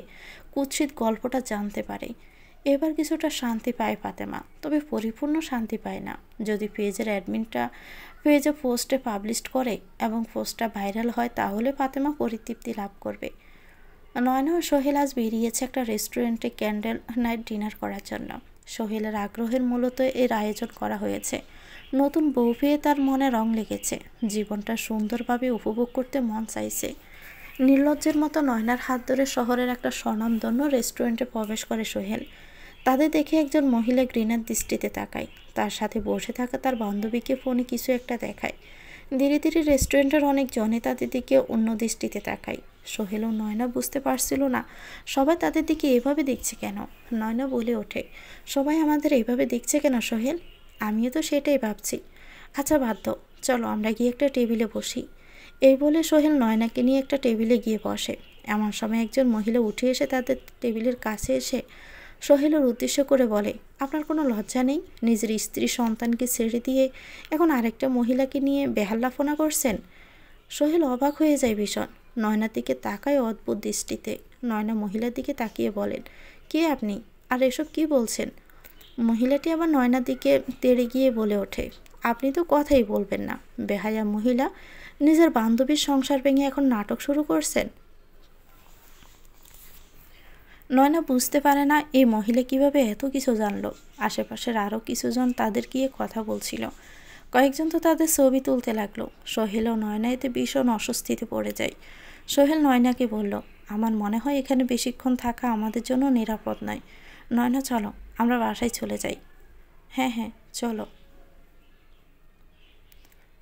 কুৎসিত গল্পটা জানতে পারে। এবার কিছুটা শান্তি পায় ফাতেমা, তবে পরিপূর্ণ শান্তি পায় না। যদি পেজের অ্যাডমিনটা পেজে পোস্টে পাবলিশ করে এবং পোস্টটা ভাইরাল হয়, তাহলে ফাতেমা পরিতৃপ্তি লাভ করবে। নয়না ও সোহেল আজ বেরিয়েছে একটা রেস্টুরেন্টে ক্যান্ডেল নাইট ডিনার করার জন্য। সোহেলের আগ্রহের মূলত এর আয়োজন করা হয়েছে। নতুন বউ পেয়ে তার মনে রং লেগেছে, জীবনটা সুন্দরভাবে উপভোগ করতে মন চাইছে। নির্লজ্জের মতো নয়নার হাত ধরে শহরের একটা স্বনামধন্য রেস্টুরেন্টে প্রবেশ করে সোহেল। তাদের দেখে একজন মহিলা ঘৃণার দৃষ্টিতে তাকায়। তার সাথে বসে থাকা তার বান্ধবীকে ফোনে কিছু একটা দেখায়। ধীরে ধীরে রেস্টুরেন্টের অনেক জনে তাদের দিকে অন্য দৃষ্টিতে তাকায়। সোহেল ও নয়না বুঝতে পারছিল না সবাই তাদের দিকে এভাবে দেখছে কেন। নয়না বলে ওঠে, সবাই আমাদের এইভাবে দেখছে কেন সোহেল? আমিও তো সেটাই ভাবছি। আচ্ছা বাদ দাও, চলো আমরা গিয়ে একটা টেবিলে বসি। এই বলে সোহেল নয়নাকে নিয়ে একটা টেবিলে গিয়ে বসে। এমন সময় একজন মহিলা উঠে এসে তাদের টেবিলের কাছে এসে সোহেলের উদ্দেশ্য করে বলে, আপনার কোনো লজ্জা নেই? নিজের স্ত্রী সন্তানকে ছেড়ে দিয়ে এখন আরেকটা মহিলাকে নিয়ে বেহাল্লাফোনা করছেন। সোহেল অবাক হয়ে যায় ভীষণ। নয়নার দিকে তাকায় অদ্ভুত দৃষ্টিতে। নয়না মহিলার দিকে তাকিয়ে বলেন, কে আপনি, আর এসব কি বলছেন? মহিলাটি আবার নয়নার দিকে তেড়ে গিয়ে বলে ওঠে, আপনি তো কথাই বলবেন না, বেহায়া মহিলা, নিজের বান্ধবীর সংসার ভেঙে এখন নাটক শুরু করছেন। নয়না বুঝতে পারে না এই মহিলা কিভাবে এত কিছু জানলো। আশেপাশের আরও কিছুজন তাদের গিয়ে কথা বলছিল। কয়েকজন তো তাদের ছবি তুলতে লাগলো। সোহেল ও নয়না এতে ভীষণ অস্বস্তিতে পড়ে যায়। সোহেল নয়নাকে বলল, আমার মনে হয় এখানে বেশিক্ষণ থাকা আমাদের জন্য নিরাপদ নয়। নয়না চলো, আমরা বাসায় চলে যাই। হ্যাঁ হ্যাঁ চলো।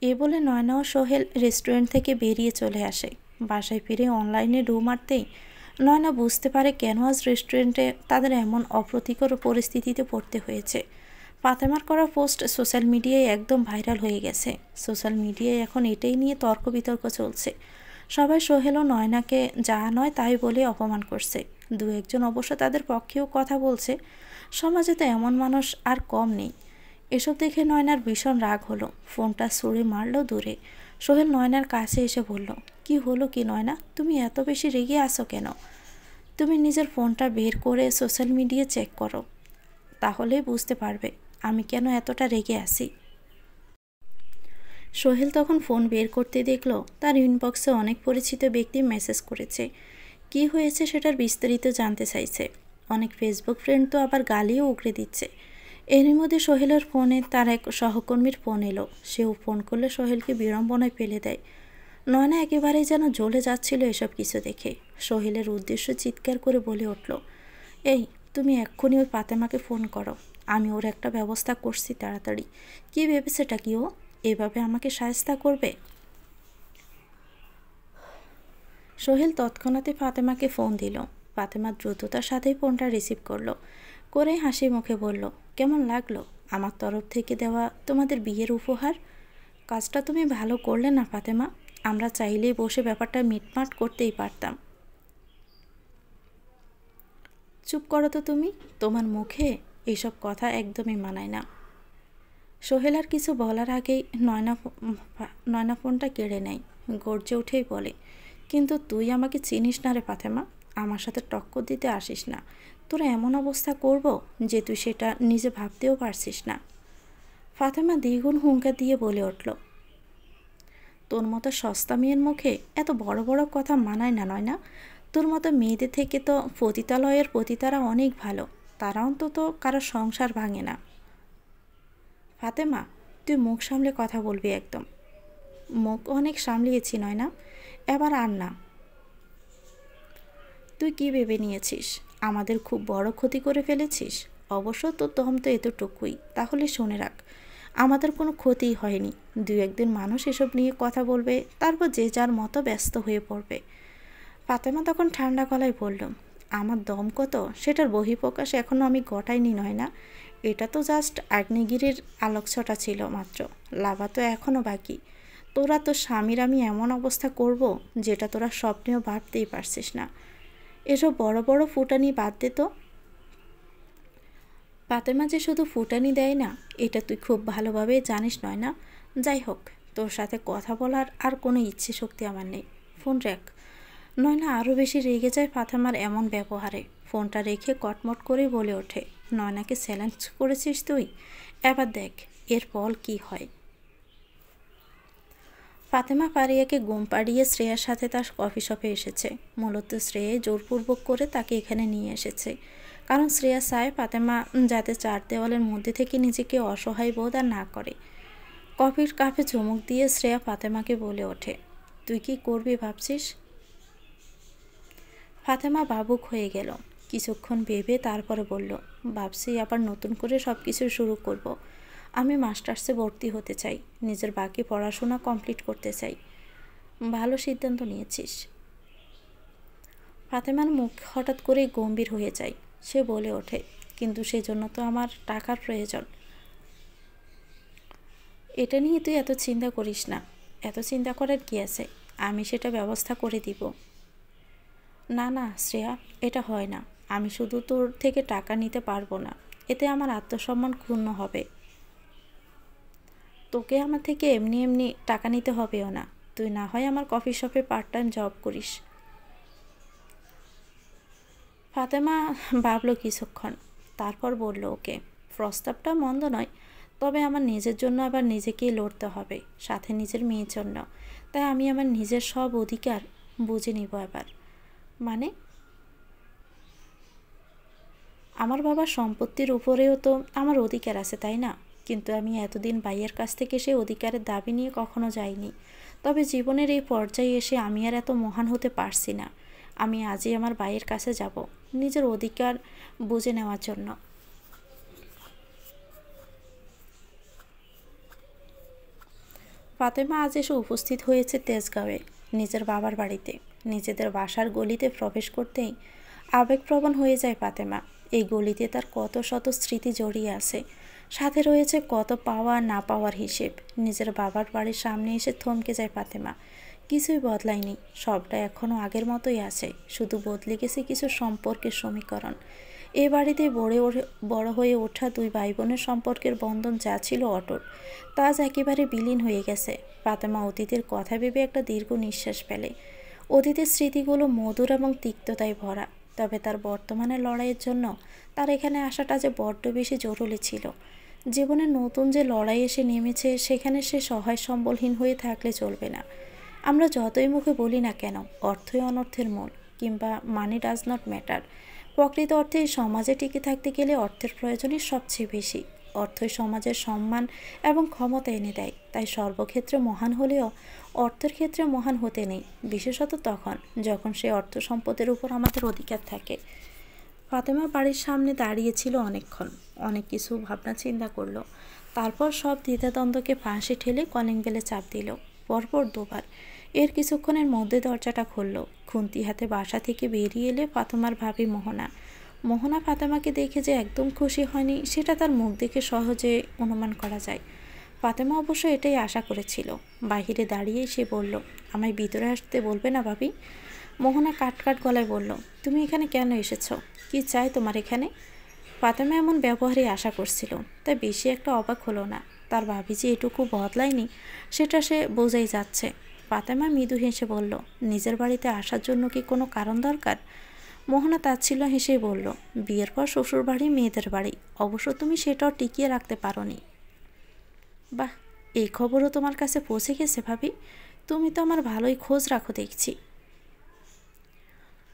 এ বলে নয়না ও সোহেল রেস্টুরেন্ট থেকে বেরিয়ে চলে আসে। বাসায় ফিরে অনলাইনে ঢু মারতেই নয়না বুঝতে পারে কেন আজ রেস্টুরেন্টে তাদের এমন অপ্রীতিকর পরিস্থিতিতে পড়তে হয়েছে। ফাতেমার করা পোস্ট সোশ্যাল মিডিয়ায় একদম ভাইরাল হয়ে গেছে। সোশ্যাল মিডিয়ায় এখন এটাই নিয়ে তর্ক বিতর্ক চলছে। সবাই সোহেল ও নয়নাকে যা নয় তাই বলে অপমান করছে। দু একজন অবশ্য তাদের পক্ষেও কথা বলছে। সমাজে তো এমন মানুষ আর কম নেই। এসব দেখে নয়নার ভীষণ রাগ হলো। ফোনটা ছুঁড়ে মারল দূরে। সোহেল নয়নার কাছে এসে বলল, কি হলো কি নয়না, তুমি এত বেশি রেগে আসো কেন? তুমি নিজের ফোনটা বের করে সোশ্যাল মিডিয়া চেক করো, তাহলেই বুঝতে পারবে আমি কেন এতটা রেগে আছি। সোহেল তখন ফোন বের করতে দেখলো তার ইনবক্সে অনেক পরিচিত ব্যক্তি মেসেজ করেছে। কি হয়েছে সেটার বিস্তারিত জানতে চাইছে। অনেক ফেসবুক ফ্রেন্ড তো আবার গালিও উগড়ে দিচ্ছে। এরই মধ্যে সোহেলের ফোনে তার এক সহকর্মীর ফোন এলো। সেও ফোন করলে সোহেলকে বিড়ম্বনায় ফেলে দেয়। নয়না একেবারেই যেন জ্বলে যাচ্ছিল এসব কিছু দেখে। সোহেলের উদ্দেশ্য চিৎকার করে বলে উঠল, এই তুমি এক্ষুনি ওই ফাতেমাকে ফোন করো, আমি ওর একটা ব্যবস্থা করছি তাড়াতাড়ি। কি ভেবেছেটা কি ও এভাবে আমাকে শায়েস্তা করবে? সোহেল তৎক্ষণাৎই ফাতেমাকে ফোন দিল। ফাতেমা দ্রুততার সাথেই ফোনটা রিসিভ করলো। করে হাসি মুখে বলল, কেমন লাগলো আমার তরফ থেকে দেওয়া তোমাদের বিয়ের উপহার? কাজটা তুমি ভালো করলে না ফাতেমা, আমরা চাইলেই বসে ব্যাপারটা মিটমাট করতেই পারতাম। চুপ করো তো তুমি, তোমার মুখে এইসব কথা একদমই মানায় না। সোহেল আর কিছু বলার আগেই নয়না ফোনটা কেড়ে নেয়। গর্জে উঠেই বলে, কিন্তু তুই আমাকে চিনিস না রে ফাতেমা, আমার সাথে টক্কর দিতে আসিস না। তোরা এমন অবস্থা করব যে তুই সেটা নিজে ভাবতেও পারছিস না। ফাতেমা দ্বিগুণ হুঙ্কার দিয়ে বলে উঠল, তোর মতো সস্তা মেয়ের মুখে এত বড় বড় কথা মানায় না নয় না। তোর মতো মেয়েদের থেকে তো পতিতালয়ের পতিতারা অনেক ভালো, তারা অন্তত কারো সংসার ভাঙে না। ফাতেমা, তুই মুখ সামলে কথা বলবি একদম। মুখ অনেক সামলিয়েছি নয় না, এবার আর না। তুই কি ভেবে নিয়েছিস আমাদের খুব বড় ক্ষতি করে ফেলেছিস? অবশ্য তোর দম তো এতটুকুই, তাহলে শুনে রাখ, আমাদের কোনো ক্ষতিই হয়নি। দু একদিন মানুষ এসব নিয়ে কথা বলবে, তারপর যে যার মতো ব্যস্ত হয়ে পড়বে। ফাতেমা তখন ঠান্ডা গলায় বলল, আমার দম কত সেটার বহিঃপ্রকাশ এখনও আমি ঘটাইনি নয় না। এটা তো জাস্ট আগ্নেয়গিরির আলোকছটা ছিল মাত্র, লাভা তো এখনও বাকি। তোরা তো স্বামীর আমি এমন অবস্থা করব যেটা তোরা স্বপ্নেও ভাবতেই পারছিস না। এসব বড় বড় ফুটানি বাদ দে তো। ফাতেমা যে শুধু ফুটানি দেয় না এটা তুই খুব ভালোভাবে জানিস নয় না। যাই হোক, তোর সাথে কথা বলার আর কোনো ইচ্ছে শক্তি আমার নেই, ফোন রাখ। নয়না আরও বেশি রেগে যায় ফাতেমার এমন ব্যবহারে। ফোনটা রেখে কটমট করে বলে ওঠে, নয়নাকে চ্যালেঞ্জ করেছিস তুই, এবার দেখ এর ফল কী হয়। ফাতেমা ফারিয়াকে ঘুম পাড়িয়ে শ্রেয়ার সাথে তার কফি শপে এসেছে। মূলত শ্রেয়া জোরপূর্বক করে তাকে এখানে নিয়ে এসেছে, কারণ শ্রেয়া চায় ফাতেমা যাতে চার দেওয়ালের মধ্যে থেকে নিজেকে অসহায় বোধ আর না করে। কফির কাপে চুমুক দিয়ে শ্রেয়া ফাতেমাকে বলে ওঠে, তুই কি করবি ভাবছিস? ফাতেমা ভাবুক হয়ে গেল। কিছুক্ষণ ভেবে তারপরে বলল, ভাবছি আবার নতুন করে সব কিছু শুরু করব। আমি মাস্টার্সে ভর্তি হতে চাই, নিজের বাকি পড়াশোনা কমপ্লিট করতে চাই। ভালো সিদ্ধান্ত নিয়েছিস। ফাতেমার মুখ হঠাৎ করেই গম্ভীর হয়ে যায়। সে বলে ওঠে, কিন্তু সেজন্য তো আমার টাকার প্রয়োজন। এটা নিয়ে তুই এত চিন্তা করিস না, এত চিন্তা করার কি আছে, আমি সেটা ব্যবস্থা করে দিব। না না শ্রেয়া, এটা হয় না। আমি শুধু তোর থেকে টাকা নিতে পারবো না, এতে আমার আত্মসম্মান ক্ষুণ্ণ হবে। তোকে আমার থেকে এমনি এমনি টাকা নিতে হবেও না, তুই না হয় আমার কফি শপে পার্ট টাইম জব করিস। ফাতেমা ভাবলো কিছুক্ষণ, তারপর বলল, ওকে, প্রস্তাবটা মন্দ নয়, তবে আমার নিজের জন্য আবার নিজেকেই লড়তে হবে, সাথে নিজের মেয়ের জন্য। তাই আমি আমার নিজের সব অধিকার বুঝে নিব এবার। মানে? আমার বাবার সম্পত্তির উপরেও তো আমার অধিকার আছে, তাই না? কিন্তু আমি এতদিন ভাইয়ের কাছ থেকে সে অধিকারের দাবি নিয়ে কখনো যাইনি। তবে জীবনের এই পর্যায়ে এসে আমি আর এত মহান হতে পারছি না। আমি আজই আমার ভাইয়ের কাছে যাব, নিজের অধিকার বুঝে নেওয়ার জন্য। ফাতেমা আজ এসে উপস্থিত হয়েছে তেজগাঁওয়ে, নিজের বাবার বাড়িতে। নিজেদের বাসার গলিতে প্রবেশ করতেই আবেগপ্রবণ হয়ে যায় ফাতেমা। এই গলিতে তার কত শত স্মৃতি জড়িয়ে আছে, সাথে রয়েছে কত পাওয়া না পাওয়ার হিসেব। নিজের বাবার বাড়ির সামনে এসে থমকে যায় ফাতেমা। কিছুই বদলায়নি, সবটা এখনও আগের মতোই আছে, শুধু বদলে গেছে কিছু সম্পর্কের সমীকরণ। এ বাড়িতে বড় হয়ে ওঠা দুই ভাই বোনের সম্পর্কের বন্ধন যা ছিল অটুট, তা আজ একেবারে বিলীন হয়ে গেছে। ফাতেমা অতীতের কথা ভেবে একটা দীর্ঘ নিঃশ্বাস ফেলে। অতীতের স্মৃতিগুলো মধুর এবং তিক্ততায় ভরা, তবে তার বর্তমানের লড়াইয়ের জন্য তার এখানে আসাটা যে বড্ড বেশি জরুরি ছিল। জীবনের নতুন যে লড়াই এসে নেমেছে, সেখানে সে সহায় সম্বলহীন হয়ে থাকলে চলবে না। আমরা যতই মুখে বলি না কেন, অর্থই অনর্থের মূল, কিংবা মানি ডাজ নট ম্যাটার। প্রকৃত অর্থে এই সমাজে টিকে থাকতে গেলে অর্থের প্রয়োজনই সবচেয়ে বেশি। অর্থই সমাজের সম্মান এবং ক্ষমতা এনে দেয়। তাই সর্বক্ষেত্রে মহান হলেও অর্থের ক্ষেত্রে মহান হতে নেই, বিশেষত তখন যখন সে অর্থ সম্পদের উপর আমাদের অধিকার থাকে। ফাতেমা বাড়ির সামনে দাঁড়িয়েছিল অনেকক্ষণ, অনেক কিছু ভাবনা চিন্তা করলো। তারপর সব দ্বিধাদ্বন্দ্বকে পাশে ঠেলে কলিং বেলে চাপ দিল, পরপর দুবার। এর কিছুক্ষণের মধ্যে দরজাটা খুলল। খুন্তি হাতে বাসা থেকে বেরিয়ে এলে ফাতেমার ভাবি মোহনা। মোহনা ফাতেমাকে দেখে যে একদম খুশি হয়নি, সেটা তার মুখ দেখে সহজে অনুমান করা যায়। ফাতেমা অবশ্য এটাই আশা করেছিল। বাহিরে দাঁড়িয়ে সে বলল, আমায় ভিতরে আসতে বলবে না ভাবি? মোহনা কাট গলায় বলল, তুমি এখানে কেন এসেছো? কি চাই তোমার এখানে? ফাতেমা এমন ব্যবহারই আশা করছিল, তাই বেশি একটা অবাক হলো না। তার ভাবি যে এটুকু বদলায়নি, সেটা সে বোঝাই যাচ্ছে। ফাতেমা মৃদু হেসে বলল, নিজের বাড়িতে আসার জন্য কি কোনো কারণ দরকার? মোহনা তাচ্ছিল্য হেসেই বলল, বিয়ের পর শ্বশুর বাড়ি মেয়েদের বাড়ি, অবশ্য তুমি সেটাও টিকিয়ে রাখতে পারোনি। বাহ, এই খবরও তোমার কাছে পৌঁছে গেছে ভাবি? তুমি তো আমার ভালোই খোঁজ রাখো দেখছি।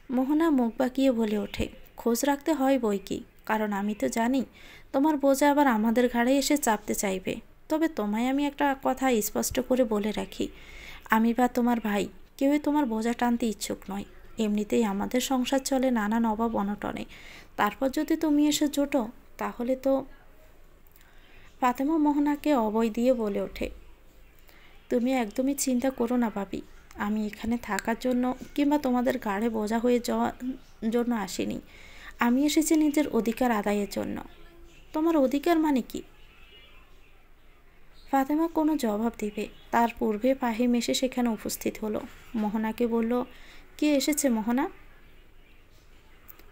মোহনা মুখ বাঁকিয়ে বলে ওঠে, খোঁজ রাখতে হয় বই কি, কারণ আমি তো জানি তোমার বোঝা আবার আমাদের ঘাড়ে এসে চাপতে চাইবে। তবে তোমায় আমি একটা কথা স্পষ্ট করে বলে রাখি, আমি বা তোমার ভাই কেউই তোমার বোঝা টানতে ইচ্ছুক নয়। এমনিতেই আমাদের সংসার চলে নানান অভাব অনটনে, তারপর যদি তুমি এসে জোটো তাহলে তো। ফাতেমা মোহনাকে অভয় দিয়ে বলে ওঠে, তুমি একদমই চিন্তা করো না ভাবি, আমি এখানে থাকার জন্য কিংবা তোমাদের ঘাড়ে বোঝা হয়ে যাওয়ার জন্য আসিনি। আমি এসেছি নিজের অধিকার আদায়ের জন্য। তোমার অধিকার মানে কি? ফাতেমা কোনো জবাব দিবে তার পূর্বে ফাহিম এসে সেখানে উপস্থিত হলো। মোহনাকে বলল, কে এসেছে মোহনা?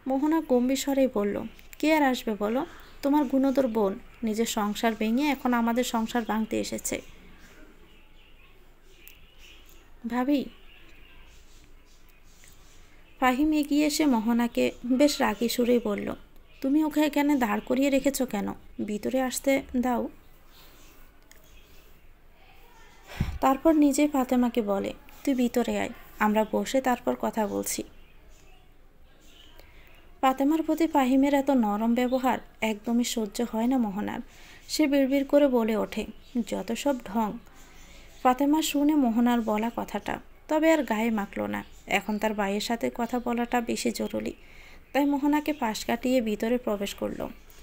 মোহনা গম্ভীর স্বরেই বলল, কে আর আসবে বলো? তোমার গুণধর বোন, নিজের সংসার ভেঙে এখন আমাদের সংসার ভাঙতে এসেছে। ভাবি। ফাহিম এগিয়ে এসে মোহনাকে বেশ রাগী সুরেই বলল, তুমি ওকে এখানে দাঁড় করিয়ে রেখেছ কেন? ভিতরে আসতে দাও। তারপর নিজেই ফাতেমাকে বলে, তুই ভিতরে আয়, আমরা বসে তারপর কথা বলছি। ফাতেমার প্রতি ফাহিমের এত নরম ব্যবহার একদমই সহ্য হয় না মোহনার। সে বিড়বিড় করে বলে ওঠে, যত সব ঢং। ফাতেমা শুনে মোহনার বলা কথাটা, তবে আর গায়ে মাখল না। এখন তার ভাইয়ের সাথে কথা বলাটা বেশি জরুরি। তাই মোহনাকে পাশ কাটিয়ে ভিতরে প্রবেশ করল।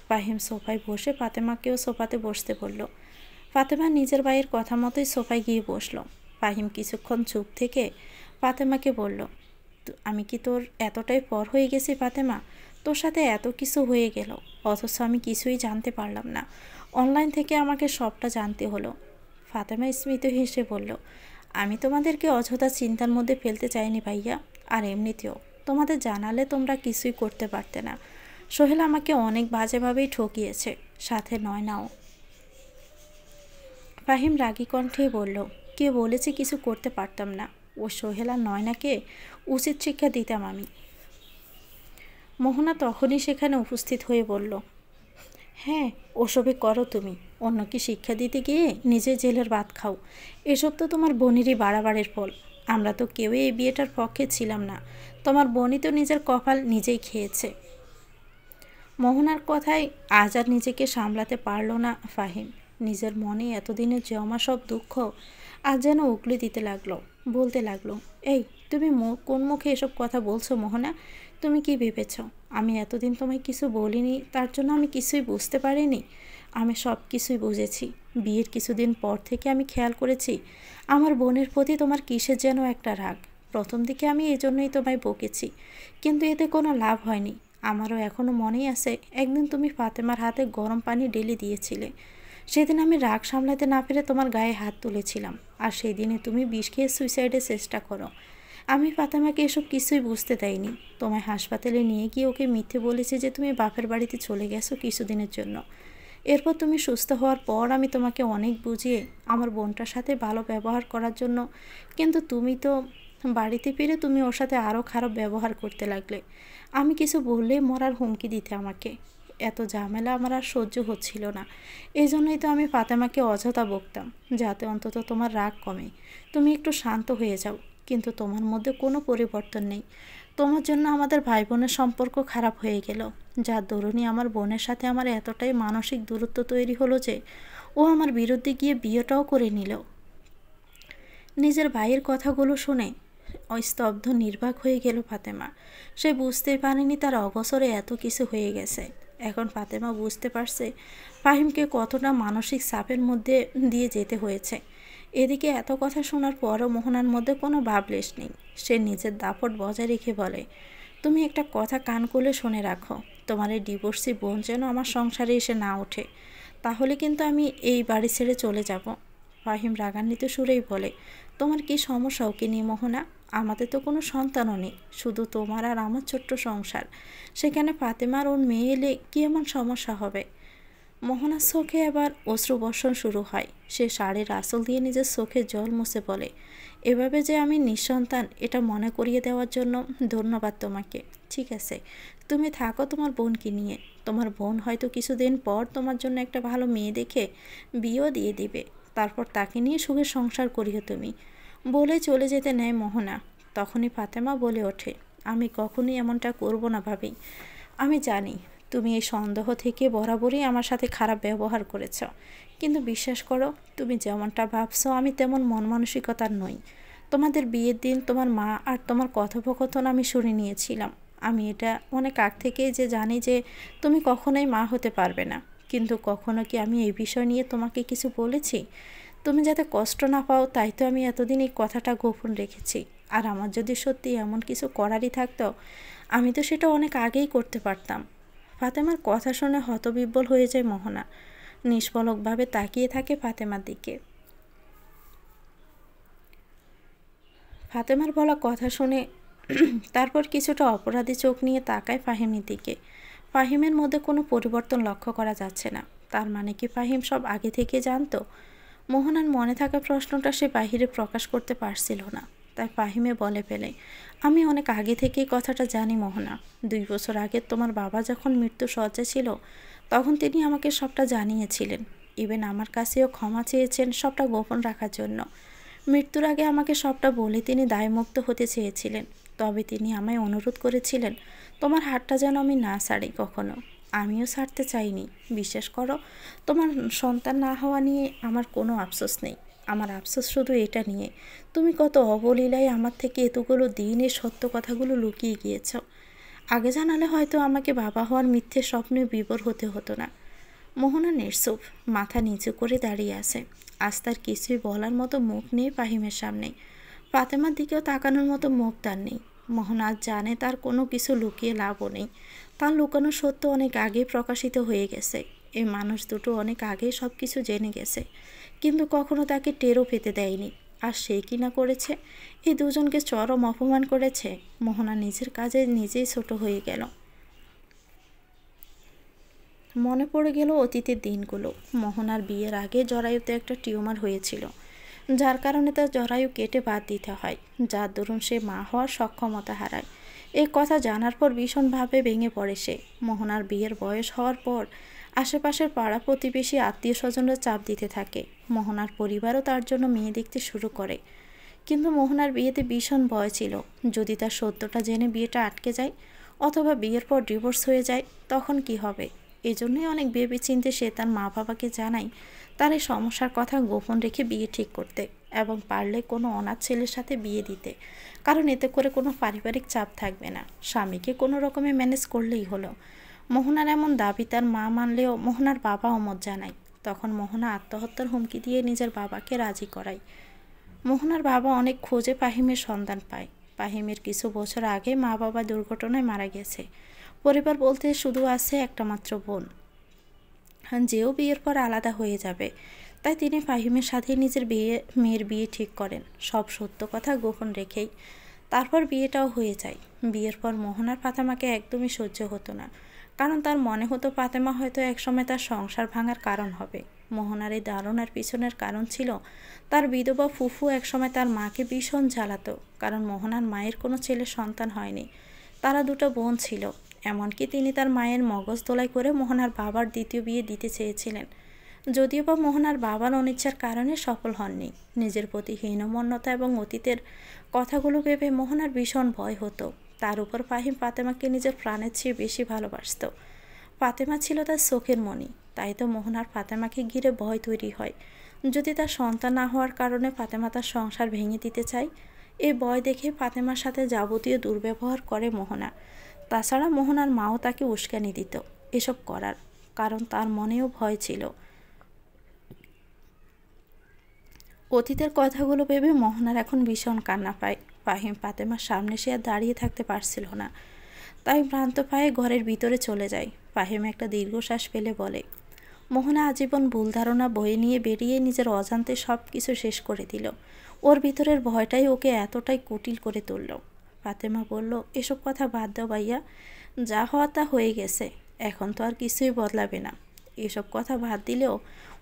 ফাহিম সোফায় বসে ফাতেমাকেও সোফাতে বসতে বলল। ফাতেমা নিজের ভাইয়ের কথা মতোই সোফায় গিয়ে বসল। ফাহিম কিছুক্ষণ চুপ থেকে ফাতেমাকে বলল, আমি কি তোর এতটাই পর হয়ে গেছি ফাতেমা? তোর সাথে এত কিছু হয়ে গেল, অথচ আমি কিছুই জানতে পারলাম না। অনলাইন থেকে আমাকে সবটা জানতে হলো। ফাতেমা স্মিত হেসে বলল, আমি তোমাদেরকে অযথা চিন্তার মধ্যে ফেলতে চাইনি ভাইয়া। আর এমনিতেও তোমাদের জানালে তোমরা কিছুই করতে পারতে না। সোহেল আমাকে অনেক বাজেভাবেই ঠকিয়েছে, সাথে নয়নাও। ফাহিম রাগী কণ্ঠে বলল, কে বলেছে কিছু করতে পারতাম না? ও সোহেল আর নয়নাকে উচিত শিক্ষা দিতাম আমি। মোহনা তখনই সেখানে উপস্থিত হয়ে বলল, হ্যাঁ, ওসবে করো তুমি। অন্যকে শিক্ষা দিতে গিয়ে নিজে জেলের ভাত খাও। এসব তো তোমার বোনেরই বাড়াবাড়ির ফল। আমরা তো কেউই এই বিয়েটার পক্ষে ছিলাম না। তোমার বোনই তো নিজের কপাল নিজেই খেয়েছে। মোহনার কথায় আজ আর নিজেকে সামলাতে পারল না ফাহিম। নিজের মনে এতদিনের জমা সব দুঃখ আজ যেন উগলে দিতে লাগলো। বলতে লাগলো, এই তুমি কোন মুখে এসব কথা বলছো মোহনা? তুমি কি ভেবেছ আমি এতদিন তোমায় কিছু বলিনি তার জন্য আমি কিছুই বুঝতে পারিনি? আমি সব কিছুই বুঝেছি। বিয়ের কিছুদিন পর থেকে আমি খেয়াল করেছি আমার বোনের প্রতি তোমার কিসের যেন একটা রাগ। প্রথম দিকে আমি এই জন্যই তোমায় বকেছি, কিন্তু এতে কোনো লাভ হয়নি। আমারও এখনও মনেই আছে একদিন তুমি ফাতেমার হাতে গরম পানি ঢেলে দিয়েছিলে। সেদিন আমি রাগ সামলাতে না পেরে তোমার গায়ে হাত তুলেছিলাম, আর সেই দিনে তুমি বিষ খেয়ে সুইসাইডের চেষ্টা করো। আমি ফাতেমাকে এসব কিছুই বুঝতে দেয়নি। তোমায় হাসপাতালে নিয়ে গিয়ে ওকে মিথ্যে বলেছি যে তুমি বাপের বাড়িতে চলে গেছো কিছুদিনের জন্য। এরপর তুমি সুস্থ হওয়ার পর আমি তোমাকে অনেক বুঝিয়ে আমার বোনটার সাথে ভালো ব্যবহার করার জন্য, কিন্তু তুমি তো বাড়িতে ফিরে তুমি ওর সাথে আরও খারাপ ব্যবহার করতে লাগলে। আমি কিছু বললেই মরার হুমকি দিতে আমাকে। এত ঝামেলা আমার আর সহ্য হচ্ছিল না। এই জন্যই তো আমি ফাতেমাকে অযথা বকতাম, যাতে অন্তত তোমার রাগ কমে, তুমি একটু শান্ত হয়ে যাও। কিন্তু তোমার মধ্যে কোনো পরিবর্তন নেই। তোমার জন্য আমাদের ভাই বোনের সম্পর্ক খারাপ হয়ে গেল, যার দরুনই আমার বোনের সাথে আমার এতটাই মানসিক দূরত্ব তৈরি হলো যে ও আমার বিরুদ্ধে গিয়ে বিয়েটাও করে নিল। নিজের ভাইয়ের কথাগুলো শুনে স্তব্ধ নির্বাক হয়ে গেল ফাতেমা। সে বুঝতেই পারেনি তার অবসরে এত কিছু হয়ে গেছে। এখন ফাতেমা বুঝতে পারছে ফাহিমকে কতটা মানসিক চাপের মধ্যে দিয়ে যেতে হয়েছে। এদিকে এত কথা শোনার পরও মোহনার মধ্যে কোনো ভাবলেশ নেই। সে নিজের দাপট বজায় রেখে বলে, তুমি একটা কথা কান খুলে শুনে রাখো, তোমার এই ডিভোর্সি বোন যেন আমার সংসারে এসে না ওঠে, তাহলে কিন্তু আমি এই বাড়ি ছেড়ে চলে যাব। ফাহিম রাগান্বিত সুরেই বলে, তোমার কি সমস্যা ওকে নিয়ে মোহনা? আমাদের তো কোনো সন্তানও নেই, শুধু তোমার আর আমার ছোট্ট সংসার। সেখানে ফাতেমার ওর মেয়ে এলে কী এমন সমস্যা হবে? মোহনার চোখে এবার অশ্রুবর্ষণ শুরু হয়। সে শাড়ির আঁচল দিয়ে নিজের চোখে জল মুছে বলে, এভাবে যে আমি নিঃসন্তান এটা মনে করিয়ে দেওয়ার জন্য ধন্যবাদ তোমাকে। ঠিক আছে, তুমি থাকো তোমার বোনকে নিয়ে। তোমার বোন হয়তো কিছুদিন পর তোমার জন্য একটা ভালো মেয়ে দেখে বিয়েও দিয়ে দিবে, তারপর তাকে নিয়ে সুখে সংসার করিও তুমি। বলে চলে যেতে নেয় মোহনা। তখনই ফাতেমা বলে ওঠে, আমি কখনোই এমনটা করব না ভাবি। আমি জানি তুমি এই সন্দেহ থেকে বরাবরই আমার সাথে খারাপ ব্যবহার করেছ, কিন্তু বিশ্বাস করো তুমি যেমনটা ভাবছো আমি তেমন মন মানসিকতার নই। তোমাদের বিয়ের দিন তোমার মা আর তোমার কথোপকথন আমি শুনে নিয়েছিলাম। আমি এটা অনেক আগ থেকেই যে জানি যে তুমি কখনোই মা হতে পারবে না, কিন্তু কখনো কি আমি এই বিষয় নিয়ে তোমাকে কিছু বলেছি? তুমি যাতে কষ্ট না পাও তাই তো আমি এতদিন এই কথাটা গোপন রেখেছি। আর আমার যদি সত্যি এমন কিছু করারই থাকতো আমি তো সেটা অনেক আগেই করতে পারতাম। ফাতেমার কথা শুনে হতবিহ্বল হয়ে যায় মোহনা। নিষ্পলকভাবে তাকিয়ে থাকে ফাতেমার দিকে। ফাতেমার বলা কথা শুনে তারপর কিছুটা অপরাধী চোখ নিয়ে তাকায় ফাহিমের দিকে। ফাহিমের মধ্যে কোনো পরিবর্তন লক্ষ্য করা যাচ্ছে না। তার মানে কি ফাহিম সব আগে থেকে জানতো? মোহনার মনে থাকা প্রশ্নটা সে বাহিরে প্রকাশ করতে পারছিল না, তাই ফাহিমে বলে ফেলে, আমি অনেক আগে থেকেই কথাটা জানি মোহনা। 2 বছর আগে তোমার বাবা যখন মৃত্যু শয্যায় ছিল তখন তিনি আমাকে সবটা জানিয়েছিলেন। ইভেন আমার কাছেও ক্ষমা চেয়েছেন সবটা গোপন রাখার জন্য। মৃত্যুর আগে আমাকে সবটা বলে তিনি দায়মুক্ত হতে চেয়েছিলেন। তবে তিনি আমায় অনুরোধ করেছিলেন তোমার হাতটা যেন আমি না ছাড়ি কখনো। আমিও ছাড়তে চাইনি। বিশ্বাস করো, তোমার সন্তান না হওয়া নিয়ে আমার কোনো আফসোস নেই। আমার আফসোস শুধু এটা নিয়ে, তুমি কত অবলীলায় আমার থেকে এতগুলো দিনের সত্য কথাগুলো লুকিয়ে গিয়েছ। আগে জানালে হয়তো আমাকে বাবা হওয়ার মিথ্যে স্বপ্নে বিভোর হতে হতো না। মোহনা নির্চুপ, মাথা নিচু করে দাঁড়িয়ে আছে। আজ তার কিছুই বলার মতো মুখ নেই ফাহিমের সামনে। ফাতেমার দিকেও তাকানোর মতো মুখ তার নেই। মোহনা আজ জানে তার কোনো কিছু লুকিয়ে লাভও নেই। তার লুকানো সত্য অনেক আগেই প্রকাশিত হয়ে গেছে। এই মানুষ দুটো অনেক আগেই সব কিছু জেনে গেছে, কিন্তু কখনো তাকে টেরও পেতে দেয়নি। আর সে কি না করেছে, এই দুজনকে চরম অপমান করেছে। মোহনা নিজের কাজে নিজেই ছোট হয়ে গেল। মনে পড়ে গেল অতীতের দিনগুলো। মোহনার বিয়ের আগে জরায়ুতে একটা টিউমার হয়েছিল, যার কারণে তার জরায়ু কেটে বাদ দিতে হয়, যার দরুন সে মা হওয়ার সক্ষমতা হারায়। এই কথা জানার পর ভীষণভাবে ভেঙে পড়ে সে। মোহনার বিয়ের বয়স হওয়ার পর আশেপাশের পাড়া প্রতিবেশী আত্মীয় স্বজনরা চাপ দিতে থাকে। মোহনার পরিবারও তার জন্য মেয়ে দেখতে শুরু করে। কিন্তু মোহনার বিয়েতে ভীষণ ভয় ছিল, যদি তার সত্যটা জেনে বিয়েটা আটকে যায়। অথবা বিয়ের পর ডিভোর্স হয়ে যায়, তখন কি হবে? এজন্যই অনেক ভেবেচিন্তে সে তার মা বাবাকে জানায় তার এই সমস্যার কথা গোপন রেখে বিয়ে ঠিক করতে এবং পারলে কোনো অনাথ ছেলের সাথে বিয়ে দিতে, কারণ এতে করে কোনো পারিবারিক চাপ থাকবে না, স্বামীকে কোনো রকমে ম্যানেজ করলেই হলো। মোহনার এমন দাবি তার মা মানলেও মোহনার বাবা অমত জানায়। তখন মোহনা আত্মহত্যার হুমকি দিয়ে নিজের বাবাকে রাজি করায়। মোহনার বাবা অনেক খোঁজে ফাহিমের সন্ধান পায়। ফাহিমের কিছু বছর আগে মা বাবা দুর্ঘটনায় মারা গেছে। পরিবার বলতে শুধু আছে একটা মাত্র বোন, যেও বিয়ের পর আলাদা হয়ে যাবে। তাই তিনি ফাহিমের সাথে নিজের মেয়ের বিয়ে ঠিক করেন, সব সত্য কথা গোপন রেখেই। তারপর বিয়েটাও হয়ে যায়। বিয়ের পর মোহনার ফাতেমাকে একদমই সহ্য হতো না, কারণ তার মনে হতো ফাতেমা হয়তো একসময় তার সংসার ভাঙার কারণ হবে। মোহনার এই ধারণার পিছনের কারণ ছিল তার বিধবা ফুফু একসময় তার মাকে ভীষণ জ্বালাতো, কারণ মোহনার মায়ের কোনো ছেলে সন্তান হয়নি, তারা দুটো বোন ছিল। এমনকি তিনি তার মায়ের মগজ দোলাই করে মোহনার বাবার দ্বিতীয় বিয়ে দিতে চেয়েছিলেন, যদিও বা মোহনার বাবার অনিচ্ছার কারণে সফল হননি। নিজের প্রতি হীনমন্যতা এবং অতীতের কথাগুলো ভেবে মোহনার ভীষণ ভয় হতো। তার উপর ফাহিম ফাতেমাকে নিজের প্রাণের চেয়ে বেশি ভালোবাসত। ফাতেমা ছিল তার চোখের মণি, তাই তো মোহনার ফাতেমাকে ঘিরে ভয় তৈরি হয়। যদি তার সন্তান না হওয়ার কারণে ফাতেমা তার সংসার ভেঙে দিতে চায়, এই ভয় দেখে ফাতেমার সাথে যাবতীয় দুর্ব্যবহার করে মোহনা। তাছাড়া মোহনার মাও তাকে উস্কানি দিত এসব করার, কারণ তার মনেও ভয় ছিল। অতীতের কথাগুলো ভেবে মোহনার এখন ভীষণ কান্না পায়। ফাহিম ফাতেমার সামনে সে আর দাঁড়িয়ে থাকতে পারছিল না, তাই ভ্রান্ত পায়ে ঘরের ভিতরে চলে যায়। ফাহিম একটা দীর্ঘশ্বাস ফেলে বলে, মোহনা আজীবন ভুল ধারণা বয়ে নিয়ে বেরিয়ে নিজের অজান্তে সব কিছু শেষ করে দিল। ওর ভিতরের ভয়টাই ওকে এতটাই কুটিল করে তুলল। ফাতেমা বলল, এসব কথা বাদ দাও ভাইয়া, যা হওয়া তা হয়ে গেছে, এখন তো আর কিছুই বদলাবে না। এসব কথা বাদ দিলেও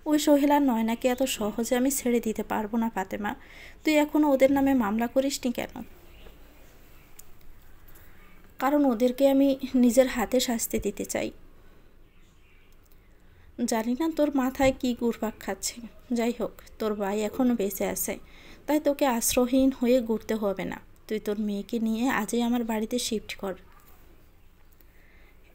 ওই সোহেলার নয়নাকে এত সহজে আমি ছেড়ে দিতে পারবো না ফাতেমা। তুই এখনও ওদের নামে মামলা করিসনি কেন? কারণ ওদেরকে আমি নিজের হাতে শাস্তি দিতে চাই। জানি না তোর মাথায় কী ঘুরপাক খাচ্ছে। যাই হোক, তোর ভাই এখনও বেঁচে আছে, তাই তোকে আশ্রয়হীন হয়ে ঘুরতে হবে না। তুই তোর মেয়েকে নিয়ে আজই আমার বাড়িতে শিফট কর।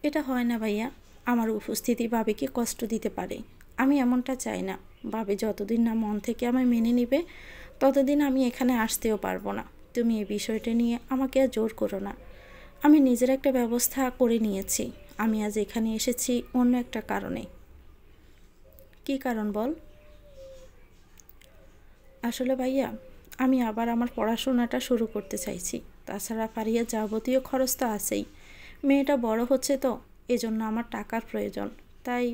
এটা হয় না ভাইয়া, আমার উপস্থিতি বাবিকে কষ্ট দিতে পারে, আমি এমনটা চাই না। বাবি যতদিন না মন থেকে আমায় মেনে নিবে ততদিন আমি এখানে আসতেও পারবো না। তুমি এই বিষয়টা নিয়ে আমাকে আর জোর করো না। আমি নিজের একটা ব্যবস্থা করে নিয়েছি। আমি আজ এখানে এসেছি অন্য একটা কারণে। কী কারণ বল? আসলে ভাইয়া, আমি আবার আমার পড়াশোনাটা শুরু করতে চাইছি। তাছাড়া ফারিয়ার যাবতীয় খরচ তো আছেই। মেয়েটা বড় হচ্ছে তো, এজন্য আমার টাকার প্রয়োজন। তাই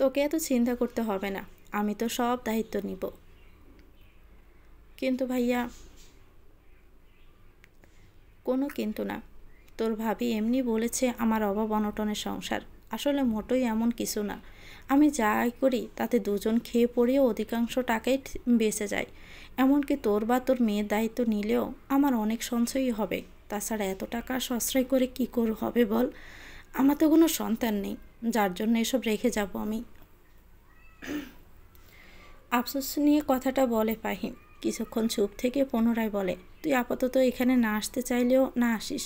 তোকে এত চিন্তা করতে হবে না, আমি তো সব দায়িত্ব নিব। কিন্তু ভাইয়া, কোনো কিন্তু না। তোর ভাবি এমনি বলেছে আমার অভাব অনটনের সংসার, আসলে মোটেই এমন কিছু না। আমি যা আয় করি তাতে দুজন খেয়ে পড়েও অধিকাংশ টাকাই বেঁচে যায়। এমনকি তোর বা তোর মেয়ের দায়িত্ব নিলেও আমার অনেক সঞ্চয়ই হবে। তাছাড়া এত টাকা সশ্রয় করে কী করে হবে বল? আমার তো কোনো সন্তান নেই, যার জন্য এসব রেখে যাব আমি। আফসোস নিয়ে কথাটা বলে ফাহিম। কিছুক্ষণ চুপ থেকে পুনরায় বলে, তুই আপাতত এখানে না আসতে চাইলেও না আসিস,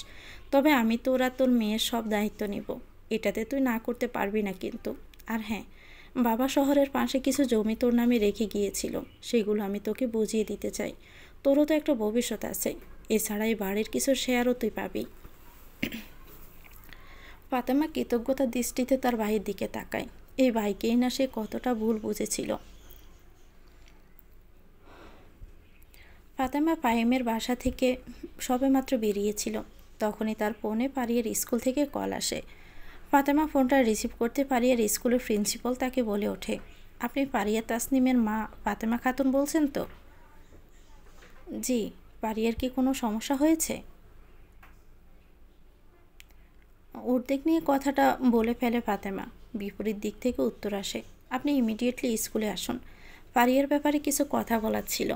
তবে আমি তোর আর তোর মেয়ের সব দায়িত্ব নিব। এটাতে তুই না করতে পারবি না কিন্তু। আর হ্যাঁ, বাবা শহরের পাশে কিছু জমি তোর নামে রেখে গিয়েছিল, সেগুলো আমি তোকে বুঝিয়ে দিতে চাই। তোরও তো একটা ভবিষ্যৎ আছে। এছাড়া এই বাড়ির কিছু শেয়ারও তুই পাবি। ফাতেমা কৃতজ্ঞতার দৃষ্টিতে তার ভাইয়ের দিকে তাকায়। এই ভাইকেই না সে কতটা ভুল বুঝেছিল। ফাতেমা ফাহিমের বাসা থেকে সবেমাত্র বেরিয়েছিল, তখনই তার ফোনে পারিয়ার স্কুল থেকে কল আসে। ফাতেমা ফোনটা রিসিভ করতে পারিয়ার স্কুলের প্রিন্সিপাল তাকে বলে ওঠে, আপনি পারিয়া তাসনিমের মা ফাতেমা খাতুন বলছেন তো? জি। পারিয়ার কি কোনো সমস্যা হয়েছে? উদ্বেগ নিয়ে কথাটা বলে ফেলে ফাতেমা। বিপরীত দিক থেকে উত্তর আসে, আপনি ইমিডিয়েটলি স্কুলে আসুন, পারিয়ার ব্যাপারে কিছু কথা বলার ছিল।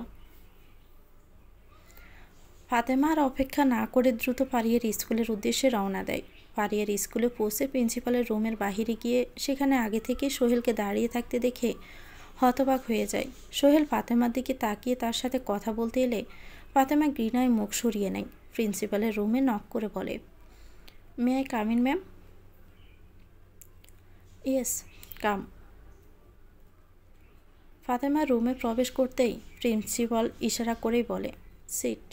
ফাতেমা আর অপেক্ষা না করে দ্রুত পারিয়ার স্কুলের উদ্দেশ্যে রওনা দেয়। পারিয়ার স্কুলে পৌঁছে প্রিন্সিপালের রুমের বাহিরে গিয়ে সেখানে আগে থেকে সোহেলকে দাঁড়িয়ে থাকতে দেখে হতবাক হয়ে যায়। সোহেল ফাতেমার দিকে তাকিয়ে তার সাথে কথা বলতে এলে ফাতেমা ঘৃণায় মুখ সরিয়ে নেয়। প্রিন্সিপালের রুমে নক করে বলে, may I come in ma'am? Yes, come. Fatema রুমে প্রবেশ করতেই প্রিন্সিপাল ইশারা করেই বলে, সিট।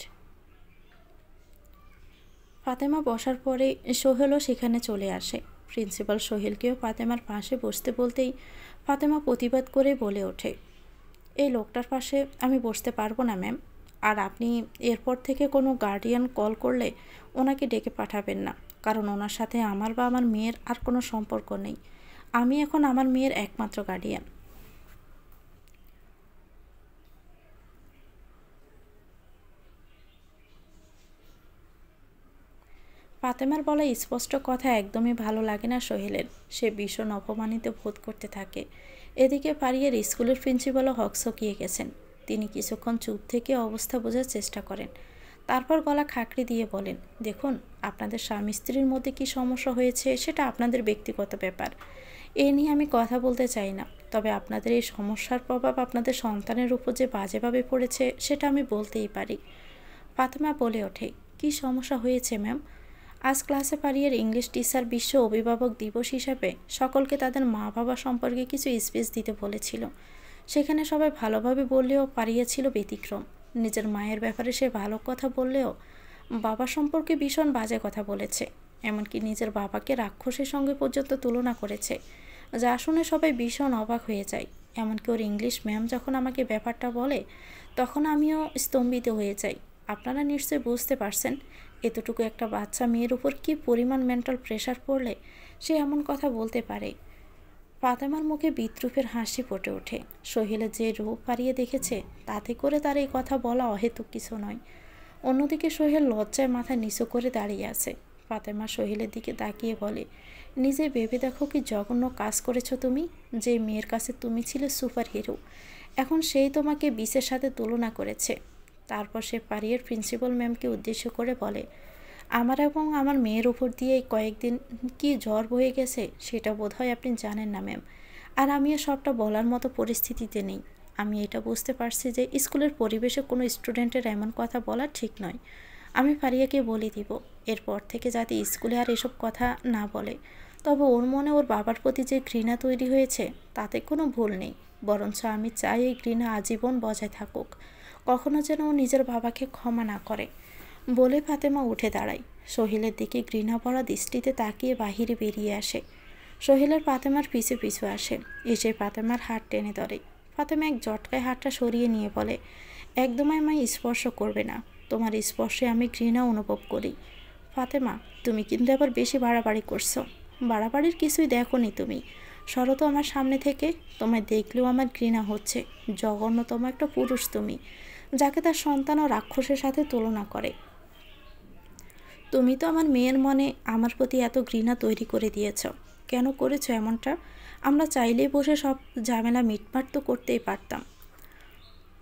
ফাতেমা বসার পরে সোহেলও সেখানে চলে আসে। প্রিন্সিপাল সোহেলকেও ফাতেমার পাশে বসতে বলতেই ফাতেমা প্রতিবাদ করে বলে ওঠে, এই লোকটার পাশে আমি বসতে পারবো না ম্যাম। আর আপনি এরপর থেকে কোনো গার্ডিয়ান কল করলে ওনাকে ডেকে পাঠাবেন না, কারণ ওনার সাথে আমার বা আমার মেয়ের আর কোনো সম্পর্ক নেই। আমি এখন আমার মেয়ের একমাত্র গার্ডিয়ান। ফাতেমার বলা স্পষ্ট কথা একদমই ভালো লাগে না সোহেলের। সে ভীষণ অপমানিত বোধ করতে থাকে। এদিকে পারিয়ার স্কুলের প্রিন্সিপালও হকচকিয়ে গেছেন। তিনি কিছুক্ষণ চুপ থেকে অবস্থা বোঝার চেষ্টা করেন, তারপর গলা খাঁকড়ে দিয়ে বলেন, দেখুন, আপনাদের স্বামী স্ত্রীর মধ্যে কী সমস্যা হয়েছে সেটা আপনাদের ব্যক্তিগত ব্যাপার, এ নিয়ে আমি কথা বলতে চাই না। তবে আপনাদের এই সমস্যার প্রভাব আপনাদের সন্তানের উপর যে বাজেভাবে পড়েছে সেটা আমি বলতেই পারি। ফাতেমা বলে ওঠে, কী সমস্যা হয়েছে ম্যাম? আজ ক্লাসে পারিয়ার ইংলিশ টিচার বিশ্ব অভিভাবক দিবস হিসাবে সকলকে তাদের মা বাবা সম্পর্কে কিছু স্পিচ দিতে বলেছিল। সেখানে সবাই ভালোভাবে বললেও পারিয়া ছিল ব্যতিক্রম। নিজের মায়ের ব্যাপারে সে ভালো কথা বললেও বাবা সম্পর্কে ভীষণ বাজে কথা বলেছে। এমনকি নিজের বাবাকে রাক্ষসের সঙ্গে পর্যন্ত তুলনা করেছে, যা শুনে সবাই ভীষণ অবাক হয়ে যায়। এমনকি ওর ইংলিশ ম্যাম যখন আমাকে ব্যাপারটা বলে তখন আমিও স্তম্ভিত হয়ে যাই। আপনারা নিশ্চয়ই বুঝতে পারছেন এতটুকু একটা বাচ্চা মেয়ের উপর কী পরিমাণ মেন্টাল প্রেশার পড়লে সে এমন কথা বলতে পারে। ফাতেমার মুখে বিদ্রুপের হাসি ফুটে ওঠে। সোহেলের যে রূপ পারিয়ে দেখেছে তাতে করে তার এই কথা বলা অহেতুক কিছু নয়। অন্যদিকে সোহেল লজ্জায় মাথা নিচু করে দাঁড়িয়ে আছে। ফাতেমা সোহেলের দিকে তাকিয়ে বলে, নিজে ভেবে দেখো কি জঘন্য কাজ করেছো তুমি। যে মেয়ের কাছে তুমি ছিলে সুপার হিরো, এখন সেই তোমাকে বিশের সাথে তুলনা করেছে। তারপর সে পারিয়ার প্রিন্সিপাল ম্যামকে উদ্দেশ্য করে বলে, আমার এবং আমার মেয়ের উপর দিয়ে কয়েকদিন কি ঝড় বয়ে গেছে সেটা বোধহয় আপনি জানেন না ম্যাম। আর আমিও সবটা বলার মতো পরিস্থিতিতে নেই। আমি এটা বুঝতে পারছি যে স্কুলের পরিবেশে কোনো স্টুডেন্টের এমন কথা বলা ঠিক নয়। আমি পারিয়াকে বলে দিব এরপর থেকে যাতে স্কুলে আর এসব কথা না বলে। তবে ওর মনে ওর বাবার প্রতি যে ঘৃণা তৈরি হয়েছে তাতে কোনো ভুল নেই, বরঞ্চ আমি চাই এই ঘৃণা আজীবন বজায় থাকুক, কখনো যেন ও নিজের বাবাকে ক্ষমা না করে। বলে ফাতেমা উঠে দাঁড়ায়। সোহেলের দিকে ঘৃণা ভরা দৃষ্টিতে তাকিয়ে বাহিরে বেরিয়ে আসে। সোহেলের ফাতেমার পিছু পিছু আসে, এসে ফাতেমার হাত টেনে ধরে। ফাতেমা এক জটকায় হাতটা সরিয়ে নিয়ে বলে, একদম আমায় স্পর্শ করবে না, তোমার স্পর্শে আমি ঘৃণা অনুভব করি। ফাতেমা, তুমি কিন্তু আবার বেশি বাড়াবাড়ি করছো। বাড়াবাড়ির কিছুই দেখোনি তুমি, সরো তো আমার সামনে থেকে। তোমায় দেখলেও আমার ঘৃণা হচ্ছে। জঘন্যতম একটা পুরুষ তুমি, যাকে তার সন্তান ও রাক্ষসের সাথে তুলনা করে। তুমি তো আমার মেয়ের মনে আমার প্রতি এত ঘৃণা তৈরি করে দিয়েছ। কেন করেছো এমনটা? আমরা চাইলেই বসে সব ঝামেলা মিটমাট তো করতেই পারতাম।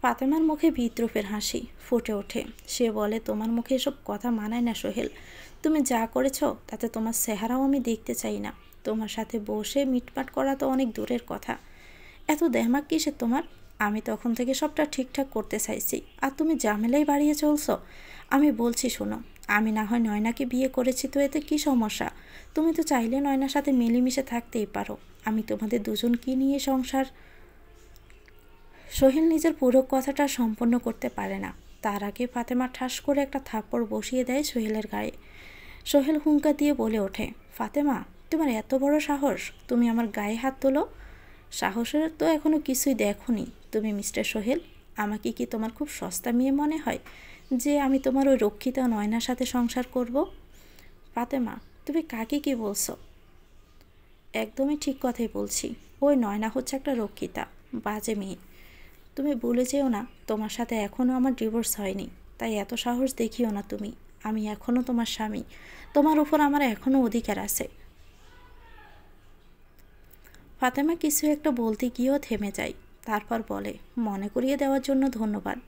ফাতেমার মুখে বিদ্রুপের হাসি ফুটে ওঠে। সে বলে, তোমার মুখে এসব কথা মানায় না সোহেল। তুমি যা করেছ তাতে তোমার চেহারাও আমি দেখতে চাই না। তোমার সাথে বসে মিটমাট করা তো অনেক দূরের কথা। এত দেহমাক কিসের তোমার? আমি তখন থেকে সবটা ঠিকঠাক করতে চাইছি, আর তুমি ঝামেলাই বাড়িয়ে চলছো। আমি বলছি শোনো, আমি না হয় নয়নাকে বিয়ে করেছি তো এতে কী সমস্যা? তুমি তো চাইলে নয়নার সাথে মিলেমিশে থাকতেই পারো। আমি তোমাদের দুজনকে নিয়ে সংসার। সোহেল নিজের পুরো কথাটা সম্পন্ন করতে পারে না, তার আগে ফাতেমা ঠাস করে একটা থাপ্পড় বসিয়ে দেয় সোহেলের গায়ে। সোহেল হুঙ্কার দিয়ে বলে ওঠে, ফাতেমা, তোমার এত বড় সাহস তুমি আমার গায়ে হাত তোলো? সাহসের তো এখনও কিছুই দেখোনি তুমি মিস্টার সোহেল। আমাকে কি তোমার খুব সস্তা মেয়ে মনে হয় যে আমি তোমার ওই রক্ষিতা নয়নার সাথে সংসার করব? ফাতেমা, তুমি কাকে কি বলছো? একদমই ঠিক কথাই বলছি। ওই নয়না হচ্ছে একটা রক্ষিতা, বাজে মেয়ে। তুমি ভুলে যেও না তোমার সাথে এখনও আমার ডিভোর্স হয়নি, তাই এত সাহস দেখিও না তুমি। আমি এখনও তোমার স্বামী, তোমার উপর আমার এখনও অধিকার আছে। ফাতেমা কিছু একটা বলতে গিয়েও থেমে যায়, তারপর বলে, মনে করিয়ে দেওয়ার জন্য ধন্যবাদ।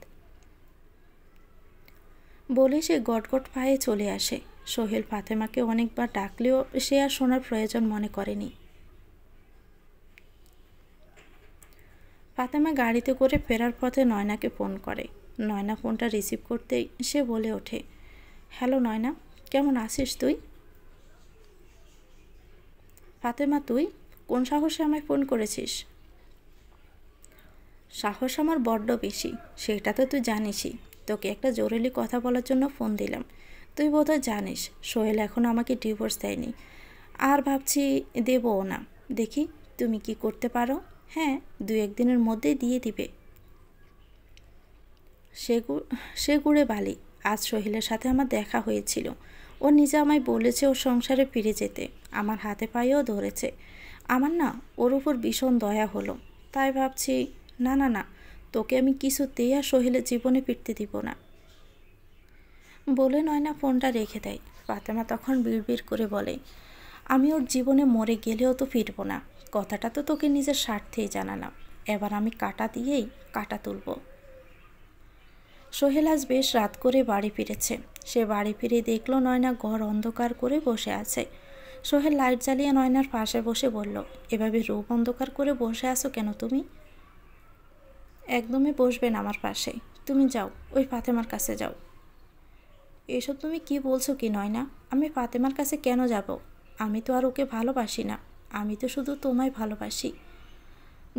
বলে সে গটগট পায়ে চলে আসে। সোহেল ফাতেমাকে অনেকবার ডাকলেও সে আর শোনার প্রয়োজন মনে করেনি। ফাতেমা গাড়িতে করে ফেরার পথে নয়নাকে ফোন করে। নয়না ফোনটা রিসিভ করতেই সে বলে ওঠে, হ্যালো নয়না, কেমন আছিস তুই? ফাতেমা, তুই কোন সাহসে আমায় ফোন করেছিস? সাহস আমার বড্ড বেশি, সেটা তো তুই জানিসই। তোকে একটা জরুরি কথা বলার জন্য ফোন দিলাম। তুই বোধহয় জানিস সোহেল এখনও আমাকে ডিভোর্স দেয়নি, আর ভাবছি দেবও না। দেখি তুমি কি করতে পারো। হ্যাঁ, 2-1 দিনের মধ্যেই দিয়ে দিবে। সে সে গুড়ে বালি। আজ সোহেলের সাথে আমার দেখা হয়েছিল। ও নিজে আমায় বলেছে ওর সংসারে ফিরে যেতে। আমার হাতে পায়েও ধরেছে। আমার না ওর উপর ভীষণ দয়া হলো। তাই ভাবছি, না না না, তোকে আমি কিছুতেই আর সোহেলের জীবনে ফিরতে দিব না। বলে নয়না ফোনটা রেখে দেয়। ফাতেমা তখন বিড়বিড় করে বলে, আমি ওর জীবনে মরে গেলেও তো ফিরব না। কথাটা তো তোকে নিজের স্বার্থেই জানালাম। এবার আমি কাটা দিয়েই কাটা তুলব। সোহেল আজ বেশ রাত করে বাড়ি ফিরেছে। সে বাড়ি ফিরে দেখল নয়না ঘর অন্ধকার করে বসে আছে। সোহেল লাইট জ্বালিয়ে নয়নার পাশে বসে বলল, এভাবে রূপ অন্ধকার করে বসে আছো কেন তুমি? একদমই বসবেন আমার পাশে। তুমি যাও, ওই ফাতেমার কাছে যাও। এসব তুমি কি বলছো কি নয়না? আমি ফাতেমার কাছে কেন যাব? আমি তো আর ওকে ভালোবাসি না। আমি তো শুধু তোমায় ভালোবাসি।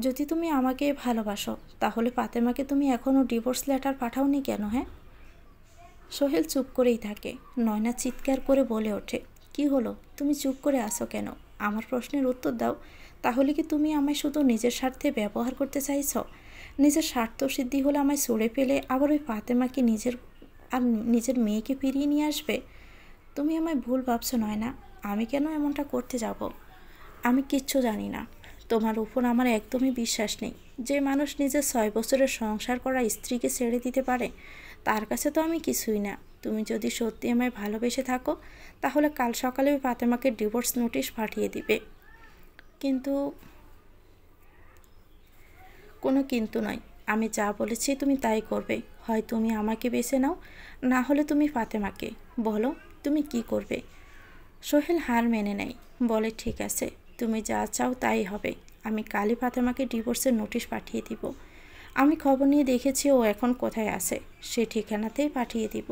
যদি তুমি আমাকে ভালোবাসো তাহলে ফাতেমাকে তুমি এখনও ডিভোর্স লেটার পাঠাওনি কেন? হ্যাঁ? সোহেল চুপ করেই থাকে। নয়না চিৎকার করে বলে ওঠে, কি হলো? তুমি চুপ করে আসো কেন? আমার প্রশ্নের উত্তর দাও। তাহলে কি তুমি আমায় শুধু নিজের স্বার্থে ব্যবহার করতে চাইছ? নিজের স্বার্থ সিদ্ধি হলে আমায় সরে ফেলে আবার ওই ফাতেমাকে নিজের মেয়েকে ফিরিয়ে নিয়ে আসবে? তুমি আমায় ভুল ভাবছো নয়না। আমি কেন এমনটা করতে যাব? আমি কিচ্ছু জানি না। তোমার উপর আমার একদমই বিশ্বাস নেই। যে মানুষ নিজের 6 বছরের সংসার করা স্ত্রীকে ছেড়ে দিতে পারে, তার কাছে তো আমি কিছুই না। তুমি যদি সত্যি আমায় ভালোবেসে থাকো তাহলে কাল সকালে ওই ফাতেমাকে ডিভোর্স নোটিশ পাঠিয়ে দিবে। কিন্তু কোনো কিন্তু নয়। আমি যা বলেছি তুমি তাই করবে। হয় তুমি আমাকে বেছে নাও, না হলে তুমি ফাতেমাকে। বলো তুমি কি করবে? সোহেল হার মেনে নেয়। বলে, ঠিক আছে, তুমি যা চাও তাই হবে। আমি কালই ফাতেমাকে ডিভোর্সের নোটিশ পাঠিয়ে দিব। আমি খবর নিয়ে দেখেছি ও এখন কোথায় আছে, সে ঠিকানাতেই পাঠিয়ে দিব।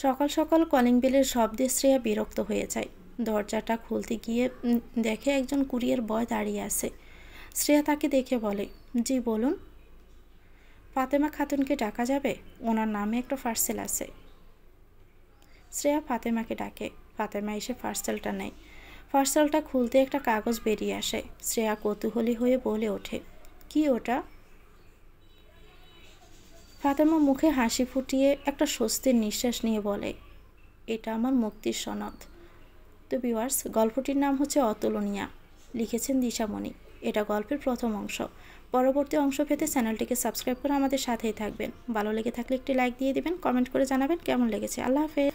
সকাল সকাল কলিং বেলের শব্দে শ্রেয়া বিরক্ত হয়ে যায়। দরজাটা খুলতে গিয়ে দেখে একজন কুরিয়ার বয় দাঁড়িয়ে আছে। শ্রেয়া তাকে দেখে বলে, জি বলুন। ফাতেমা খাতুনকে ডাকা যাবে? ওনার নামে একটা পার্সেল আছে। শ্রেয়া ফাতেমাকে ডাকে। ফাতেমা এসে পার্সেলটা নেয়। পার্সেলটা খুলতে একটা কাগজ বেরিয়ে আসে। শ্রেয়া কৌতূহলী হয়ে বলে ওঠে, কি ওটা? ফাতেমা মুখে হাসি ফুটিয়ে একটা স্বস্তির নিঃশ্বাস নিয়ে বলে, এটা আমার মুক্তির সনদ। তো ভিউয়ার্স, গল্পটির নাম হচ্ছে অতুলনীয়া। লিখেছেন দিশামণি। এটা গল্পের প্রথম অংশ। পরবর্তী অংশ পেতে চ্যানেলটিকে সাবস্ক্রাইব করে আমাদের সাথেই থাকবেন। ভালো লেগে থাকলে একটি লাইক দিয়ে দিবেন, কমেন্ট করে জানাবেন কেমন লেগেছে। আল্লাহ হাফেজ।